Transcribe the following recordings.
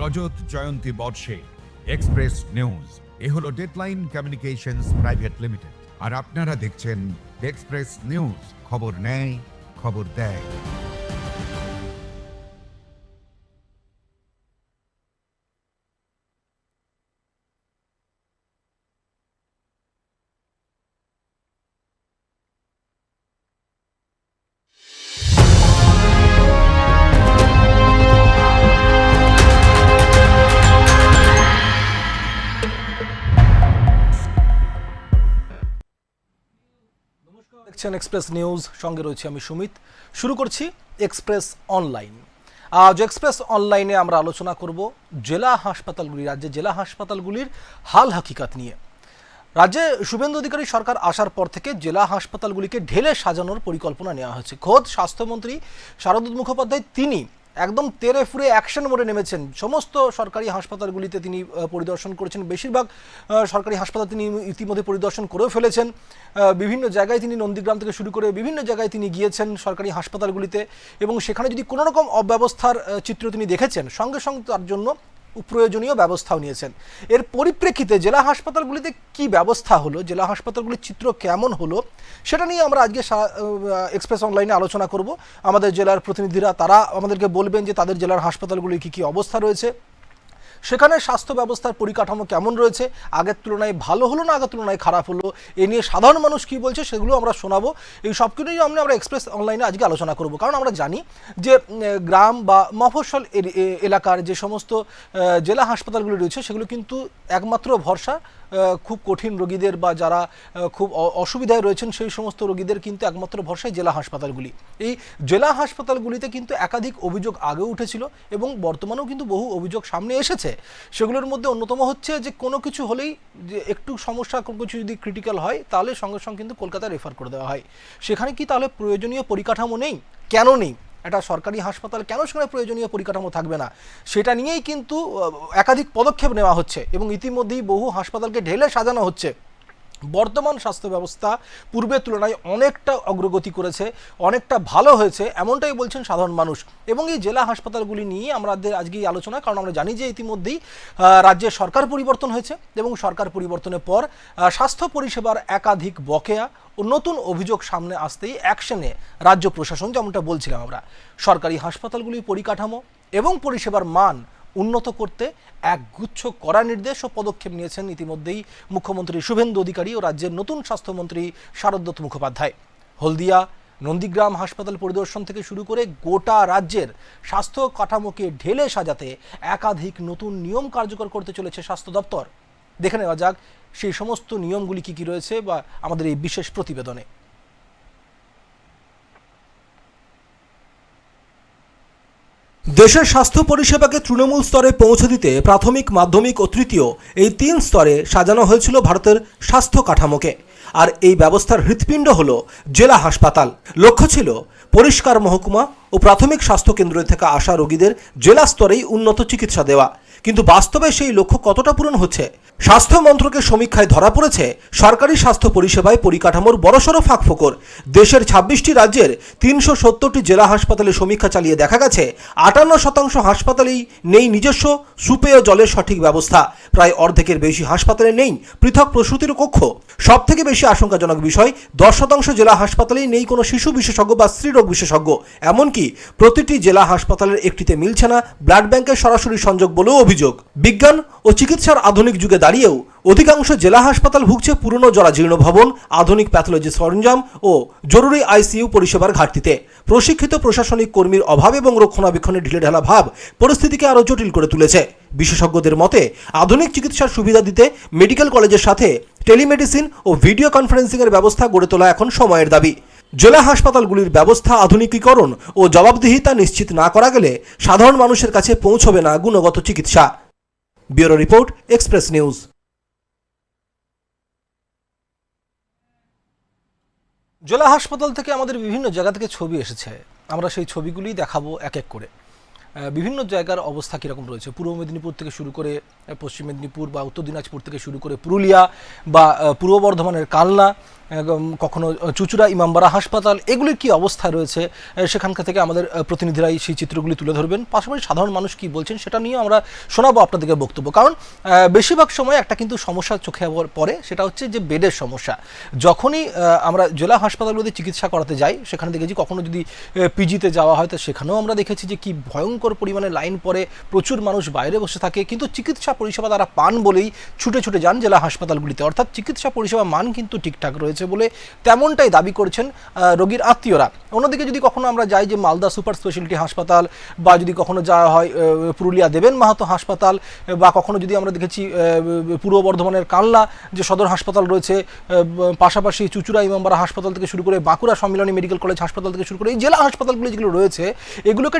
রজত জয়ন্তী বর্ষে express news এ হলো deadline communications private limited, আর আপনারা দেখছেন এক্সপ্রেস নিউজ, খবর নেয় খবর দেয়। দেখছেন এক্সপ্রেস নিউজ, সঙ্গে রয়েছে আমি সুমিত। শুরু করছি এক্সপ্রেস অনলাইন। আজ এক্সপ্রেস অনলাইনে আমরা আলোচনা করব জেলা হাসপাতালগুলি, রাজ্যের জেলা হাসপাতালগুলির হাল হাকিকাত নিয়ে। রাজ্যে শুভেন্দু অধিকারী সরকার আসার পর থেকে জেলা হাসপাতালগুলিকে ঢেলে সাজানোর পরিকল্পনা নেওয়া হয়েছে। খোদ স্বাস্থ্যমন্ত্রী শারদত্ত মুখোপাধ্যায় তিনি একদম তেরে ফুরে অ্যাকশন মোডে নেমেছেন। সমস্ত সরকারি হাসপাতালগুলিতে তিনি পরিদর্শন করেছেন। বেশিরভাগ সরকারি হাসপাতাল তিনি ইতিমধ্যে পরিদর্শন করেও ফেলেছেন। বিভিন্ন জায়গায় তিনি নন্দীগ্রাম থেকে শুরু করে বিভিন্ন জায়গায় তিনি গিয়েছেন সরকারি হাসপাতালগুলিতে, এবং সেখানে যদি কোনো রকম অব্যবস্থার চিত্র তিনি দেখেছেন, সঙ্গে সঙ্গে তার জন্য প্রয়োজনীয় ব্যবস্থাও নিয়েছেন। এর পরিপ্রেক্ষিতে জেলা হাসপাতালগুলিতে কি ব্যবস্থা হলো, জেলা হাসপাতালগুলির চিত্র কেমন হলো, সেটা নিয়ে আমরা আজকে এক্সপ্রেস অনলাইনে আলোচনা করব। আমাদের জেলার প্রতিনিধিরা তারা আমাদেরকে বলবেন যে তাদের জেলার হাসপাতালগুলির কী কী অবস্থা রয়েছে, সেখানে স্বাস্থ্য ব্যবস্থার পরিকাঠামো কেমন রয়েছে, আগের তুলনায় ভালো হলো না আগের তুলনায় খারাপ হলো, এ নিয়ে সাধারণ মানুষ কী বলছে সেগুলো আমরা শোনাবো। এই সব কিছুই আমরা এক্সপ্রেস অনলাইনে আজকে আলোচনা করব। কারণ আমরা জানি যে গ্রাম বা মফস্বল এলাকার যে সমস্ত জেলা হাসপাতালগুলি রয়েছে সেগুলো কিন্তু একমাত্র ভরসা খুব কঠিন রোগীদের বা যারা খুব অসুবিধায় রয়েছেন সেই সমস্ত রোগীদের কিন্তু একমাত্র ভরসায় জেলা হাসপাতালগুলি। এই জেলা হাসপাতালগুলিতে কিন্তু একাধিক অভিযোগ আগেও উঠেছিল এবং বর্তমানেও কিন্তু বহু অভিযোগ সামনে এসেছে। সেগুলোর মধ্যে অন্যতম হচ্ছে যে কোনো কিছু হলেই যে একটু সমস্যা, কোনো কিছু যদি ক্রিটিক্যাল হয় তাহলে সঙ্গে সঙ্গে কিন্তু কলকাতায় রেফার করে দেওয়া হয়। সেখানে কি তাহলে প্রয়োজনীয় পরিকাঠামো নেই? কেন নেই? একটা সরকারি হাসপাতাল কেন সেখানে প্রয়োজনীয় পরিকাঠামো থাকবে না? সেটা নিয়েই কিন্তু একাধিক পদক্ষেপ নেওয়া হচ্ছে এবং ইতিমধ্যেই বহু হাসপাতালকে ঢেলে সাজানো হচ্ছে। বর্তমান স্বাস্থ্য ব্যবস্থা পূর্বের তুলনায় অনেকটা অগ্রগতি করেছে, অনেকটা ভালো হয়েছে, এমনটাই বলছেন সাধারণ মানুষ। এবং এই জেলা হাসপাতালগুলি নিয়ে আমাদের আজকে এই আলোচনা, কারণ আমরা জানি যে ইতিমধ্যেই রাজ্যের সরকার পরিবর্তন হয়েছে এবং সরকার পরিবর্তনের পর স্বাস্থ্য পরিষেবার একাধিক বকেয়া ও নতুন অভিযোগ সামনে আসতেই অ্যাকশনে রাজ্য প্রশাসন, যেমনটা বলছিলাম আমরা, সরকারি হাসপাতালগুলির পরিকাঠামো এবং পরিষেবার মান উন্নত করতে একগুচ্ছ কড়া নির্দেশ ও পদক্ষেপ নিয়েছেন ইতিমধ্যেই মুখ্যমন্ত্রী শুভেন্দু অধিকারী ও রাজ্যের নতুন স্বাস্থ্যমন্ত্রী শারদত্ত মুখোপাধ্যায়। হলদিয়া, নন্দীগ্রাম হাসপাতাল পরিদর্শন থেকে শুরু করে গোটা রাজ্যের স্বাস্থ্য কাঠামোকে ঢেলে সাজাতে একাধিক নতুন নিয়ম কার্যকর করতে চলেছে স্বাস্থ্য দপ্তর। দেখে নেওয়া যাক সেই সমস্ত নিয়মগুলি কী কী রয়েছে বা আমাদের এই বিশেষ প্রতিবেদনে। দেশের স্বাস্থ্য পরিষেবাকে তৃণমূল স্তরে পৌঁছে দিতে প্রাথমিক, মাধ্যমিক ও তৃতীয় এই 3 স্তরে সাজানো হয়েছিল ভারতের স্বাস্থ্য কাঠামোকে। আর এই ব্যবস্থার হৃৎপিণ্ড হল জেলা হাসপাতাল। লক্ষ্য ছিল পরিষ্কার মহকুমা ও প্রাথমিক স্বাস্থ্যকেন্দ্র থেকে আসা রোগীদের জেলা স্তরেই উন্নত চিকিৎসা দেওয়া। কিন্তু বাস্তবে সেই লক্ষ্য কতটা পূরণ হচ্ছে? স্বাস্থ্য মন্ত্রকের সমীক্ষায় ধরা পড়েছে সরকারি স্বাস্থ্য পরিষেবায় পরিকাঠামোর বড়সড় ফাঁকফোকর। দেশের 26টি রাজ্যের 370টি জেলা হাসপাতালে সমীক্ষা চালিয়ে দেখা গেছে 58% হাসপাতালেই নেই নিজস্ব সুপেয় জলের সঠিক ব্যবস্থা। প্রায় অর্ধেকের বেশি হাসপাতালে নেই পৃথক প্রসূতির কক্ষ। সবথেকে বেশি আশঙ্কাজনক বিষয়, 10% জেলা হাসপাতালেই নেই কোনো শিশু বিশেষজ্ঞ বা স্ত্রীরোগ বিশেষজ্ঞ। এমনকি প্রতিটি জেলা হাসপাতালের একটিতে মিলছে না ব্লাড ব্যাংকের সরাসরি সংযোগ বলেও অভিযোগ। বিজ্ঞান ও চিকিৎসার আধুনিক যুগে দাঁড়িয়েও অধিকাংশ জেলা হাসপাতাল ভুগছে পুরনো জরাজীর্ণ ভবন, আধুনিক প্যাথোলজি সরঞ্জাম ও জরুরি আইসিইউ পরিষেবার ঘাটতিতে। প্রশিক্ষিত প্রশাসনিক কর্মীর অভাব এবং রক্ষণাবেক্ষণের ঢিলেঢালা ভাব পরিস্থিতিকে আরও জটিল করে তুলেছে। বিশেষজ্ঞদের মতে আধুনিক চিকিৎসার সুবিধা দিতে মেডিকেল কলেজের সাথে টেলিমেডিসিন ও ভিডিও কনফারেন্সিংয়ের ব্যবস্থা গড়ে তোলা এখন সময়ের দাবি। জেলা হাসপাতালগুলির ব্যবস্থা আধুনিকীকরণ ও জবাবদিহিতা নিশ্চিত না করা গেলে সাধারণ মানুষের কাছে পৌঁছবে না গুণগত চিকিৎসা। Bureau report, express news. জেলা হাসপাতাল থেকে আমাদের বিভিন্ন জায়গা থেকে ছবি এসেছে, আমরা সেই ছবিগুলি দেখাবো এক এক করে। বিভিন্ন জায়গার অবস্থা কীরকম রয়েছে, পূর্ব মেদিনীপুর থেকে শুরু করে পশ্চিম মেদিনীপুর বা উত্তর দিনাজপুর থেকে শুরু করে পুরুলিয়া বা পূর্ব বর্ধমানের কালনা, কখনো চুচুড়া ইমামবাড়া হাসপাতাল, এগুলির কি অবস্থা রয়েছে সেখানকার থেকে আমাদের প্রতিনিধিরাই সেই চিত্রগুলি তুলে ধরবেন। পাশাপাশি সাধারণ মানুষ কি বলছেন সেটা নিয়েও আমরা শোনাবো আপনাদেরকে বক্তব্য। কারণ বেশিরভাগ সময় একটা কিন্তু সমস্যা চোখে পড়ে, সেটা হচ্ছে যে বেডের সমস্যা। যখনই আমরা জেলা হাসপাতালগুলোতে চিকিৎসা করাতে যাই সেখানে দেখেছি কখনো যদি পিজিতে যাওয়া হয় তো সেখানেও আমরা দেখেছি যে কি ভয়ঙ্কর পরিমাণে লাইন পড়ে, প্রচুর মানুষ বাইরে বসে থাকে, কিন্তু চিকিৎসা পরিষেবা তারা পান বলেই ছুটে ছুটে যান জেলা হাসপাতালগুলিতে। অর্থাৎ চিকিৎসা পরিষেবা মান কিন্তু ঠিকঠাক রয়েছে বলে তেমনটাই দাবি করছেন রোগীর আত্মীয়রা। অন্যদিকে যদি কখনো আমরা যাই যে মালদা সুপার স্পেশালিটি হাসপাতাল, বা যদি কখনো যাওয়া হয় পুরুলিয়া দেবেন মাহাতো হাসপাতাল, বা কখনো যদি আমরা দেখেছি পূর্ব বর্ধমানের কালনা যে সদর হাসপাতাল রয়েছে, পাশাপাশি চুচুড়া ইমামবাড়া হাসপাতাল থেকে শুরু করে বাঁকুড়া সম্মিলনী মেডিকেল কলেজ হাসপাতাল থেকে শুরু করে এই জেলা হাসপাতালগুলি যেগুলো রয়েছে এগুলোকে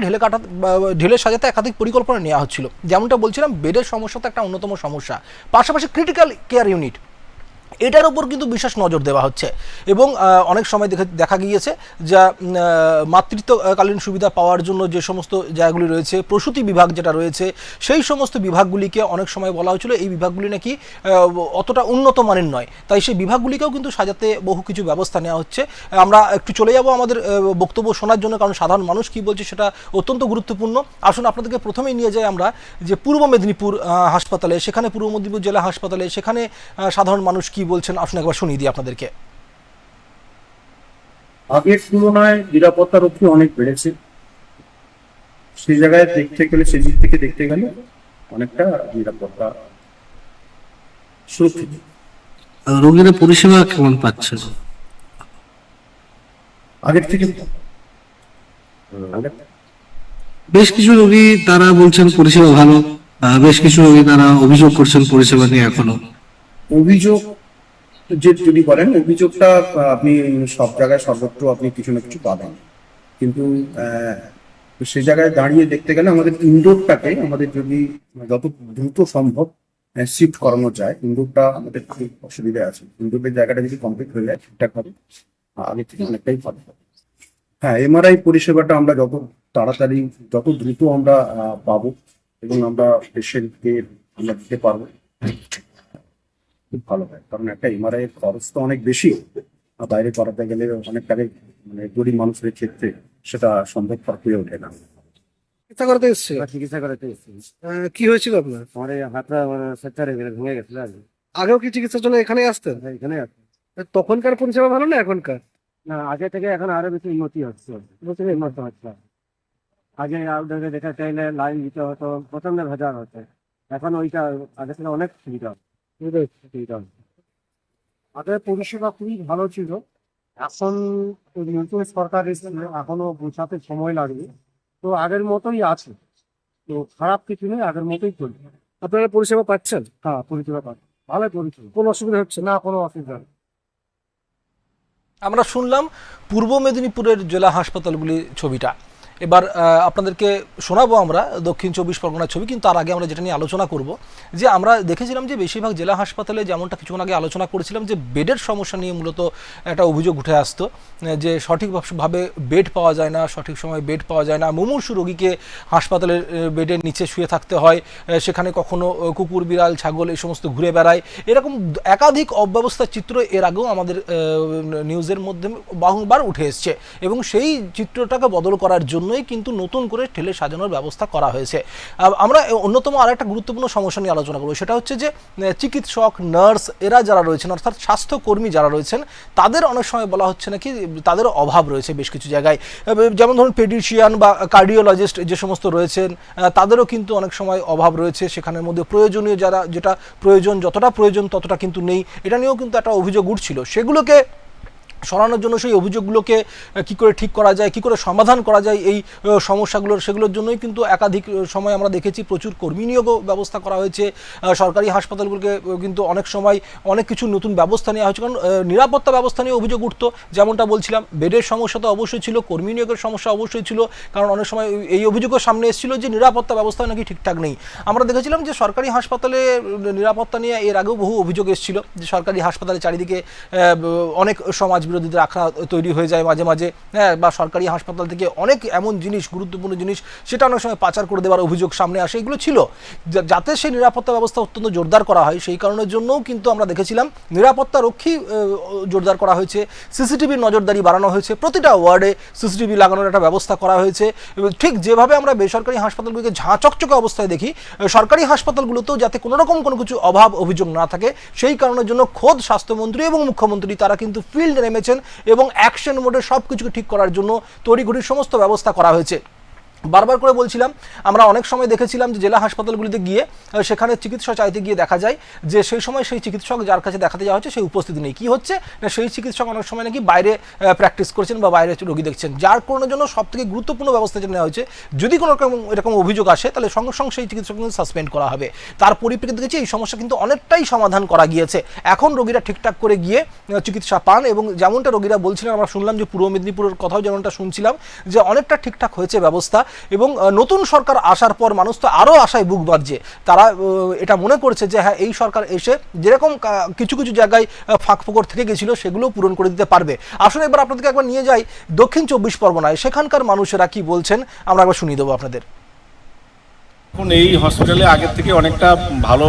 ঢেলে সাজাতে একাধিক পরিকল্পনা নেওয়া হচ্ছিল। যেমনটা বলছিলাম, বেডের সমস্যা তো একটা অন্যতম সমস্যা, পাশাপাশি ক্রিটিক্যাল কেয়ার ইউনিট, এটার উপর কিন্তু বিশেষ নজর দেওয়া হচ্ছে। এবং অনেক সময় দেখা গিয়েছে যা মাতৃত্বকালীন সুবিধা পাওয়ার জন্য যে সমস্ত জায়গাগুলি রয়েছে, প্রসূতি বিভাগ যেটা রয়েছে, সেই সমস্ত বিভাগগুলিকে অনেক সময় বলা হয়েছিল এই বিভাগগুলি নাকি অতটা উন্নত মানের নয়, তাই সেই বিভাগগুলিকেও কিন্তু সাজাতে বহু কিছু ব্যবস্থা নেওয়া হচ্ছে। আমরা একটু চলে যাব আমাদের বক্তব্য শোনার জন্য, কারণ সাধারণ মানুষ কি বলছে সেটা অত্যন্ত গুরুত্বপূর্ণ। আসুন আপনাদেরকে প্রথমেই নিয়ে যাই আমরা যে পূর্ব মেদিনীপুর হাসপাতালে, সেখানে পূর্ব মেদিনীপুর জেলা হাসপাতালে, সেখানে সাধারণ মানুষ কি বলছেন আসুন একবার শুনিয়ে দিই আপনাদেরকে। আগের তুলনায় নিরাপত্তা রক্ষী অনেক বেড়েছে, সেই জায়গায় দেখতে গেলে, সেই দিক থেকে দেখতে গেলে অনেকটা নিরাপত্তা সুরক্ষিত। রোগীরা পরিষেবা কেমন পাচ্ছে? আগের থেকে বেশ কিছু রোগী তারা বলছেন পরিষেবা ভালো, বেশ কিছু রোগী তারা অভিযোগ করছেন পরিষেবা নিয়ে এখনো। অভিযোগ যদি বলেন, অভিযোগটা আপনি সব জায়গায় সর্বত্র আপনি কিছু না কিছু পাবেন, কিন্তু সে জায়গায় দাঁড়িয়ে দেখতে গেলে আমাদের ইনডোরটাকে আমাদের যদি যত দ্রুত সম্ভব শিফট করানো যায়, ইনডোরটা আমাদের খুব অসুবিধা আছে। ইনডোরের জায়গাটা যদি কমপ্লিট হয়ে যায় ঠিকঠাক হবে, আগে থেকে অনেকটাই ভালো হবে। হ্যাঁ, এমআরআই পরিষেবাটা আমরা যত তাড়াতাড়ি যত দ্রুত আমরা পাবো এবং আমরা পেশেন্টকে আমরা দিতে পারবো খুব ভালো হয়। কারণ একটা এমআরআই এর খরচ তো অনেক বেশি, বাইরে করাতে গেলে অনেক টাকা, মানে গরিব মানুষের ক্ষেত্রে সেটা সম্ভবপর হয়ে ওঠে না। চিকিৎসা করাতে এসছে? চিকিৎসা করাতে এসেছি। কি হয়েছিল আপনার? আমার এই হাতটা ফ্র্যাকচার হয়ে ভেঙে গেছিল আর কি। আগেও কি চিকিৎসার জন্য এখানে আসতেন? এখানে আছে। তখনকার পরিষেবা ভালো না এখনকার? না, আগে থেকে এখন আরো বেশি উন্নতি হচ্ছে, উন্নত হচ্ছে। আগে আউটডোরে দেখা চাইলে লাইন দিতে হতো, প্রচন্ড ভেজা হচ্ছে, এখন ওইটা আগে থেকে অনেক সুবিধা সুবিধা হচ্ছে। আগে পরিষেবা খুবই ভালো ছিল, এখন নতুন সরকার এসেছে, এখনো বোঝাতে সময় লাগবে, তো আগের মতোই আছে, তো খারাপ কিছু নেই, আগের মতোই চলছে। আপনারা পরিষেবা পাচ্ছেন? হ্যাঁ, পরিষেবা পাচ্ছে, ভালো পরিষেবা, কোনো অসুবিধা হচ্ছে না? না কোনো অসুবিধা নেই। আমরা শুনলাম পূর্ব মেদিনীপুরের জেলা হাসপাতালগুলির ছবিটা। এবার আপনাদেরকে শোনাবো আমরা দক্ষিণ চব্বিশ পরগনার ছবি, কিন্তু তার আগে আমরা যেটা নিয়ে আলোচনা করব, যে আমরা দেখেছিলাম যে বেশিরভাগ জেলা হাসপাতালে যেমনটা কিছুক্ষণ আগে আলোচনা করেছিলাম যে বেডের সমস্যা নিয়ে মূলত একটা অভিযোগ উঠে আসতো, যে সঠিকভাবে বেড পাওয়া যায় না, সঠিক সময় বেড পাওয়া যায় না, মুমূর্ষু রোগীকে হাসপাতালের বেডের নিচে শুয়ে থাকতে হয়, সেখানে কখনো কুকুর বিড়াল ছাগল এই সমস্ত ঘুরে বেড়ায়, এরকম একাধিক অব্যবস্থার চিত্র এর আগেও আমাদের নিউজের মধ্যে বহুবার উঠে এসছে, এবং সেই চিত্রটাকে বদল করার জন্য কিন্তু নতুন করে ঠেলে সাজানোর ব্যবস্থা করা হয়েছে। আমরা অন্যতম আরেকটা গুরুত্বপূর্ণ সমস্যা নিয়ে আলোচনা করব, সেটা হচ্ছে যে চিকিৎসক, নার্স এরা যারা রয়েছেন, অর্থাৎ স্বাস্থ্যকর্মী যারা রয়েছেন, তাদের অনেক সময় বলা হচ্ছে নাকি তাদের অভাব রয়েছে বেশ কিছু জায়গায়। যেমন ধরুন পেডিশিয়ান বা কার্ডিওলজিস্ট যে সমস্ত রয়েছেন, তাদেরও কিন্তু অনেক সময় অভাব রয়েছে, সেখানের মধ্যে প্রয়োজনীয় যেটা প্রয়োজন, যতটা প্রয়োজন ততটা কিন্তু নেই, এটা নিয়েও কিন্তু একটা অভিযোগ উঠছিল। সেগুলোকে সরানোর জন্য, সেই অভিযোগগুলোকে কি করে ঠিক করা যায়, কি করে সমাধান করা যায় এই সমস্যাগুলোর, সেগুলোর জন্যই কিন্তু একাধিক সময় আমরা দেখেছি প্রচুর কর্মী নিয়োগও ব্যবস্থা করা হয়েছে। সরকারি হাসপাতালগুলোকে কিন্তু অনেক সময় অনেক কিছু নতুন ব্যবস্থা নেওয়া হয়েছে, কারণ নিরাপত্তা ব্যবস্থা নিয়ে অভিযোগ উঠতো। যেমনটা বলছিলাম, বেডের সমস্যা তো অবশ্যই ছিল, কর্মী নিয়োগের সমস্যা অবশ্যই ছিল, কারণ অনেক সময় এই অভিযোগও সামনে এসেছিল যে নিরাপত্তা ব্যবস্থা নাকি ঠিকঠাক নেই। আমরা দেখেছিলাম যে সরকারি হাসপাতালে নিরাপত্তা নিয়ে এর আগেও বহু অভিযোগ এসেছিল, যে সরকারি হাসপাতালে চারিদিকে অনেক সমাজ বিরোধীদের আখড়া তৈরি হয়ে যায় মাঝে মাঝে, হ্যাঁ, বা সরকারি হাসপাতাল থেকে অনেক এমন জিনিস, গুরুত্বপূর্ণ জিনিস সেটা অনেক সময় পাচার করে দেওয়ার অভিযোগ সামনে আসে। এগুলো ছিল যাতে সেই নিরাপত্তা ব্যবস্থা অত্যন্ত জোরদার করা হয়, সেই কারণের জন্যও কিন্তু আমরা দেখেছিলাম নিরাপত্তা রক্ষী জোরদার করা হয়েছে, সিসিটিভির নজরদারি বাড়ানো হয়েছে, প্রতিটা ওয়ার্ডে সিসিটিভি লাগানোর একটা ব্যবস্থা করা হয়েছে। ঠিক যেভাবে আমরা বেসরকারি হাসপাতালগুলোকে ঝাঁ চকচকে অবস্থায় দেখি, সরকারি হাসপাতালগুলোতেও যাতে কোনো রকম কোনো কিছু অভাব অভিযোগ না থাকে সেই কারণের জন্য খোদ স্বাস্থ্যমন্ত্রী এবং মুখ্যমন্ত্রী তারা কিন্তু ফিল্ডে নেমেছেন এবং অ্যাকশন মোডে সব কিছুকে ঠিক করার জন্য তড়িঘড়ি সমস্ত ব্যবস্থা করা হয়েছে। বারবার করে বলছিলাম, আমরা অনেক সময় দেখেছিলাম যে জেলা হাসপাতালগুলিতে গিয়ে সেখানে চিকিৎসা চাইতে গিয়ে দেখা যায় যে সেই সময় সেই চিকিৎসক যার কাছে দেখাতে যাওয়া হচ্ছে সেই উপস্থিত নেই। কী হচ্ছে না, সেই চিকিৎসক অনেক সময় নাকি বাইরে প্র্যাকটিস করছেন বা বাইরে রোগী দেখছেন, যার কারণের জন্য সবথেকে গুরুত্বপূর্ণ ব্যবস্থা যেটা নেওয়া হয়েছে, যদি কোনো রকম এরকম অভিযোগ আসে তাহলে সঙ্গে সঙ্গে সেই চিকিৎসক কিন্তু সাসপেন্ড করা হবে। তার পরিপ্রেক্ষিতে দেখেছি এই সমস্যা কিন্তু অনেকটাই সমাধান করা গিয়েছে। এখন রোগীরা ঠিকঠাক করে গিয়ে চিকিৎসা পান এবং যেমনটা রোগীরা বলছিলেন, আমরা শুনলাম যে পূর্ব মেদিনীপুরের কথাও যেমনটা শুনছিলাম যে অনেকটা ঠিকঠাক হয়েছে ব্যবস্থা। এবং নতুন সরকার আসার পর মানুষ তো আরও আশায় বুক বাঁধছে, তারা এটা মনে করছে যে হ্যাঁ এই সরকার এসে যেরকম কিছু কিছু জায়গায় ফাঁক ফোকর থেকে গেছিল সেগুলো পূরণ করে দিতে পারবে। আসলে এবার আপনাদেরকে একবার নিয়ে যাই দক্ষিণ 24 পরগনায়, সেখানকার মানুষেরা কি বলছেন আমরা একবার শুনিয়ে দেবো আপনাদের। এখন এই হসপিটালে আগের থেকে অনেকটা ভালো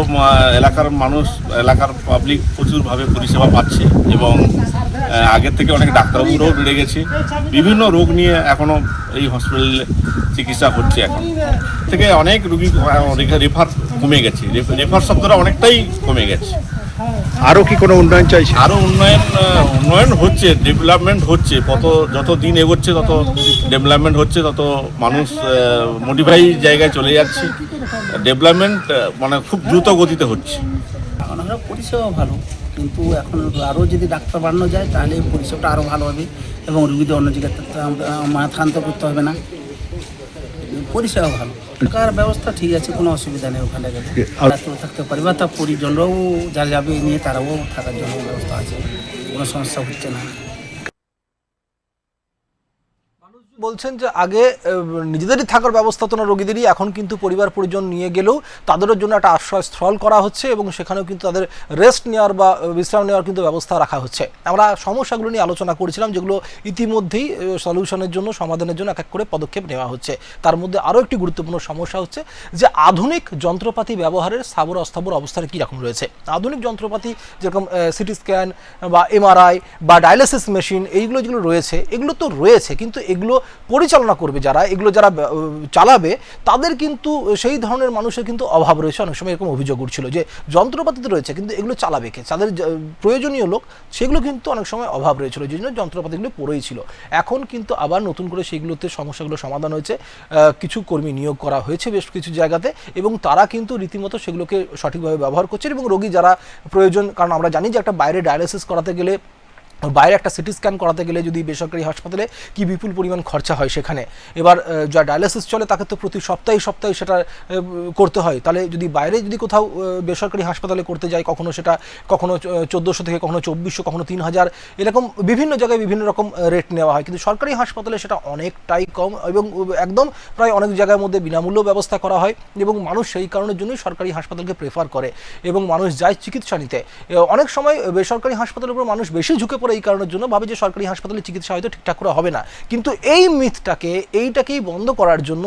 এলাকার মানুষ, এলাকার পাবলিক প্রচুরভাবে পরিষেবা পাচ্ছে এবং আগের থেকে অনেক ডাক্তারবাবুরাও বেড়ে গেছে। বিভিন্ন রোগ নিয়ে এখনও এই হসপিটালে চিকিৎসা হচ্ছে। এখন থেকে অনেক রোগী রেফার কমে গেছে, রেফার শব্দটা অনেকটাই কমে গেছে। আরও কি কোনো উন্নয়ন চাইছে? আরও উন্নয়ন হচ্ছে, ডেভেলপমেন্ট হচ্ছে, যত দিন এগোচ্ছে তত ডেভেলপমেন্ট হচ্ছে, তত মানুষ মডিফাই জায়গায় চলে যাচ্ছে। ডেভেলপমেন্ট মানে খুব দ্রুত গতিতে হচ্ছে। এখন আমরা পরিষেবা ভালো, কিন্তু এখন আরও যদি ডাক্তার বাড়ানো যায় তাহলে পরিষেবাটা আরও ভালো হবে এবং রুগীদের অন্য জায়গায় মাথান্ত করতে হবে না। পরিষেবা ভালো, থাকার ব্যবস্থা ঠিক আছে, কোনো অসুবিধা নেই। ওখানে গেলে ডাক্তার থাকতে পারে বা তার পরিজনরাও যারা যাবে নিয়ে তারাও থাকার জন্য ব্যবস্থা আছে, কোনো সমস্যা হচ্ছে না। বলছেন যে আগে নিজেদেরই থাকার ব্যবস্থা তো না রোগীদেরই, এখন কিন্তু পরিবার পরিজন নিয়ে গেলেও তাদেরও জন্য একটা আশ্রয়স্থল করা হচ্ছে এবং সেখানেও কিন্তু তাদের রেস্ট নেওয়ার বা বিশ্রাম নেওয়ার কিন্তু ব্যবস্থা রাখা হচ্ছে। আমরা সমস্যাগুলো নিয়ে আলোচনা করেছিলাম যেগুলো ইতিমধ্যেই সলিউশনের জন্য, সমাধানের জন্য এক এক করে পদক্ষেপ নেওয়া হচ্ছে। তার মধ্যে আরও একটি গুরুত্বপূর্ণ সমস্যা হচ্ছে যে আধুনিক যন্ত্রপাতি ব্যবহারের স্থাবর অস্থাবর অবস্থাটা কীরকম রয়েছে। আধুনিক যন্ত্রপাতি যেরকম সিটি স্ক্যান বা এমআরআই বা ডায়ালিসিস মেশিন, এইগুলো যেগুলো রয়েছে এগুলো তো রয়েছে, কিন্তু এগুলো পরিচালনা করবে যারা, এগুলো যারা চালাবে তাদের কিন্তু সেই ধরনের মানুষের কিন্তু অভাব রয়েছে। অনেক সময় এরকম অভিযোগ উঠছিল যে যন্ত্রপাতি তো রয়েছে কিন্তু এগুলো চালাবে কে, তাদের প্রয়োজনীয় লোক সেগুলো কিন্তু অনেক সময় অভাব রয়েছিল, যে জন্য যন্ত্রপাতিগুলো পড়েই ছিল। এখন কিন্তু আবার নতুন করে সেইগুলোতে সমস্যাগুলো সমাধান হয়েছে, কিছু কর্মী নিয়োগ করা হয়েছে বেশ কিছু জায়গাতে এবং তারা কিন্তু রীতিমতো সেগুলোকে সঠিকভাবে ব্যবহার করছেন এবং রোগী যারা প্রয়োজন, কারণ আমরা জানি যে একটা বাইরে ডায়ালিসিস করাতে গেলে, বাইরে একটা সিটি স্ক্যান করাতে গেলে যদি বেসরকারি হাসপাতালে কি বিপুল পরিমাণ খরচা হয় সেখানে, এবার যা ডায়ালিসিস চলে তাকে তো প্রতি সপ্তাহে সেটা করতে হয়। তাহলে যদি বাইরে যদি কোথাও বেসরকারি হাসপাতালে করতে যায়, কখনো সেটা কখনো 1400 থেকে কখনো 2400, কখনো 3000, এরকম বিভিন্ন জায়গায় বিভিন্ন রকম রেট নেওয়া হয়, কিন্তু সরকারি হাসপাতালে সেটা অনেকটাই কম এবং একদম প্রায় অনেক জায়গার মধ্যে বিনামূল্য ব্যবস্থা করা হয় এবং মানুষ সেই কারণের জন্যই সরকারি হাসপাতালকে প্রেফার করে এবং মানুষ যায় চিকিৎসা নিতে। অনেক সময় বেসরকারি হাসপাতালের উপর মানুষ বেশি ঝুঁকে এই কারণের জন্য ভাবে যে সরকারি হাসপাতালে চিকিৎসা হয়তো ঠিকঠাক করে হবে না, কিন্তু এই এইটাকেই বন্ধ করার জন্য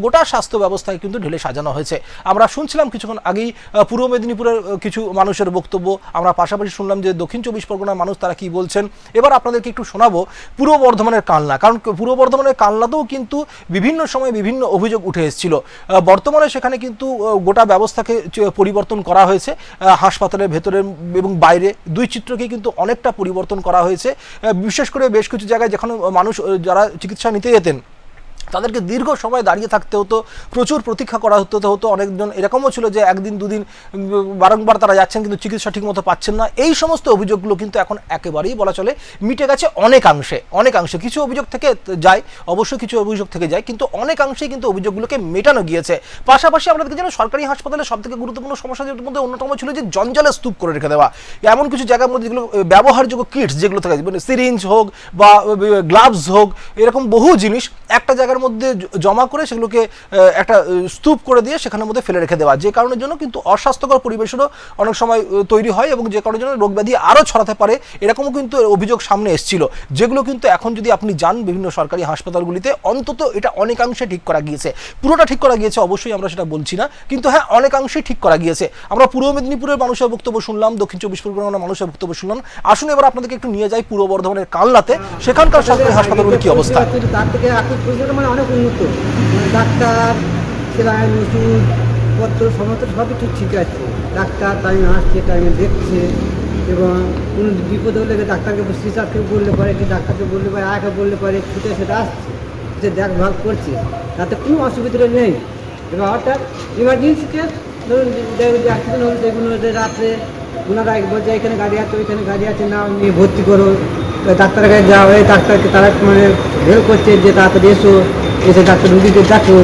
গোটা স্বাস্থ্য ব্যবস্থায় কিন্তু ঢেলে সাজানো হয়েছে। আমরা শুনছিলাম কিছুক্ষণ আগেই পূর্ব মেদিনীপুরের কিছু মানুষের বক্তব্য, আমরা পাশাপাশি শুনলাম যে দক্ষিণ 24 পরগনার মানুষ তারা কি বলছেন। এবার আপনাদেরকে একটু শোনাবো পূর্ব বর্ধমানের কালনা, কারণ পূর্ব বর্ধমানের কালনাতেও কিন্তু বিভিন্ন সময় বিভিন্ন অভিযোগ উঠে এসেছিল। বর্তমানে সেখানে কিন্তু গোটা ব্যবস্থাকে পরিবর্তন করা হয়েছে, হাসপাতালের ভেতরে এবং বাইরে দুই চিত্রকে কিন্তু অনেকটা পরিবর্তন করা হয়েছে। বিশেষ করে বেশ কিছু জায়গায় যেখানে মানুষ যারা চিকিৎসা নিতে যেতেন তাদেরকে দীর্ঘ সময় দাঁড়িয়ে থাকতে হতো, প্রচুর প্রতীক্ষা করা হতো। অনেকজন এরকমও ছিল যে একদিন দুদিন বারংবার তারা যাচ্ছেন কিন্তু চিকিৎসা ঠিকমতো পাচ্ছেন না। এই সমস্ত অভিযোগগুলো কিন্তু এখন একেবারেই বলা চলে মিটে গেছে অনেকাংশে। কিছু অভিযোগ থেকে যায়, অবশ্যই কিছু অভিযোগ থেকে যায়, কিন্তু অনেকাংশেই কিন্তু অভিযোগগুলোকে মেটানো গিয়েছে। পাশাপাশি আমরা দেখি যেন সরকারি হাসপাতালে সবথেকে গুরুত্বপূর্ণ সমস্যার মধ্যে অন্যতম ছিল যে জঞ্জালে স্তূপ করে রেখে দেওয়া। এমন কিছু জায়গার মধ্যে যেগুলো ব্যবহারযোগ্য কিটস যেগুলো থাকে, মানে সিরিঞ্জ হোক বা গ্লাভস হোক, এরকম বহু জিনিস একটা জায়গায় জায়গার মধ্যে জমা করে সেগুলোকে একটা স্তূপ করে দিয়ে সেখানের মধ্যে ফেলে রেখে দেওয়া, যে কারণের জন্য কিন্তু অস্বাস্থ্যকর পরিবেশেরও অনেক সময় তৈরি হয় এবং যে কারণের জন্য রোগ ব্যাধি আরও ছড়াতে পারে, এরকমও কিন্তু অভিযোগ সামনে এসেছিল, যেগুলো কিন্তু এখন যদি আপনি যান বিভিন্ন সরকারি হাসপাতালগুলিতে অন্তত এটা অনেকাংশে ঠিক করা গিয়েছে। পুরোটা ঠিক করা গিয়েছে অবশ্যই আমরা সেটা বলছি না, কিন্তু হ্যাঁ অনেকাংশেই ঠিক করা গিয়েছে। আমরা পূর্ব মেদিনীপুরের মানুষের বক্তব্য শুনলাম, দক্ষিণ 24 পরগনার মানুষের বক্তব্য শুনলাম। আসুন এবার আপনাদেরকে একটু নিয়ে যাই পূর্ব বর্ধমানের কালনাতে, সেখানকার সরকারি হাসপাতালগুলির কি অবস্থা। তার থেকে এখন পর্যন্ত মানে অনেক উন্নত, ডাক্তার, সেলাইন, ওষুধপত্র সমস্ত সবই ঠিক আছে। ডাক্তার টাইমে আসছে, টাইমে দেখছে, এবং কোনো বিপদ হলে ডাক্তারকে সিস্টারকে বললে পারে, কি ডাক্তারকে বললে পারে, আয়াকে বললে পারে, ছুটে সেটা আসছে, সে দেখভাল করছে, তাতে কোনো অসুবিধা নেই। এবার হঠাৎ ইমার্জেন্সি কেস ধরুন অ্যাক্সিডেন্ট হলো, সেগুলো রাত্রে ওনারা বলছে এখানে গাড়ি আছে, ওইখানে গাড়ি আছে, না নিয়ে ভর্তি করো, ডাক্তারের কাছে যাওয়া হয়, ডাক্তারকে তারা মানে হেল্প করছে যে তাড়াতাড়ি এসে ডাক্তার রুগীকে দেখো।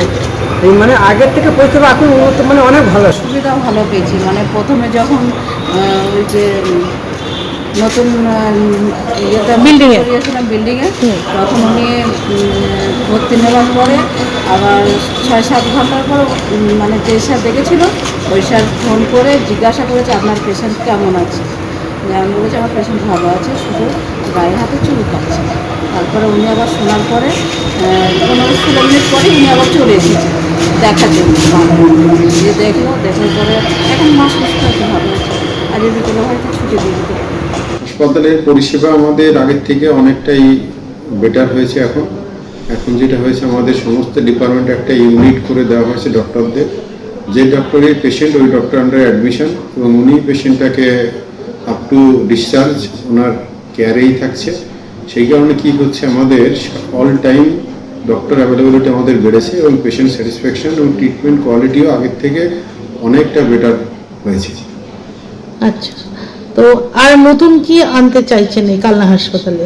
এই মানে আগের থেকে পরিষেবা এখন মানে অনেক ভালো, সুবিধাও ভালো পেয়েছি। মানে প্রথমে যখন ওই যে নতুন বিল্ডিংয়ে তখন উনি ভর্তি নেওয়ার পরে আবার 6-7 ঘন্টার পর মানে যে স্যার দেখেছিল ওই স্যার ফোন করে জিজ্ঞাসা করেছে আপনার পেশেন্ট কেমন আছে। আমি বলেছি আমার পেশেন্ট ভালো আছে, শুধু গায়ে হাতে চুলকাচ্ছে। তারপরে উনি আবার শোনার পরে 15-16 মিনিট পরে উনি আবার চলে এসেছেন দেখার জন্য। যে দেখলো, দেখার পরে এখন মাস সুস্থ আছে, ভালো আছে। আর যদি কোনো হয়তো ছুটি দিয়ে দিতে। হাসপাতালের পরিষেবা আমাদের আগের থেকে অনেকটাই বেটার হয়েছে। এখন যেটা হয়েছে, আমাদের সমস্ত ডিপার্টমেন্টে একটা ইউনিট করে দেওয়া হয়েছে ডক্টরদের। যে ডক্টরের পেশেন্ট ওই ডক্টর আন্ডারে অ্যাডমিশন, এবং উনি পেশেন্টটাকে আপ টু ডিসচার্জ ওনার কেয়ারেই থাকছে। সেই কারণে কি হচ্ছে, আমাদের অল টাইম ডক্টর অ্যাভেলেবিলিটি আমাদের বেড়েছে, এবং পেশেন্ট স্যাটিসফ্যাকশন এবং ট্রিটমেন্ট কোয়ালিটিও আগের থেকে অনেকটা বেটার হয়েছে। আচ্ছা, তো আর নতুন কি আনতে চাইছেন এই কালনা হাসপাতালে?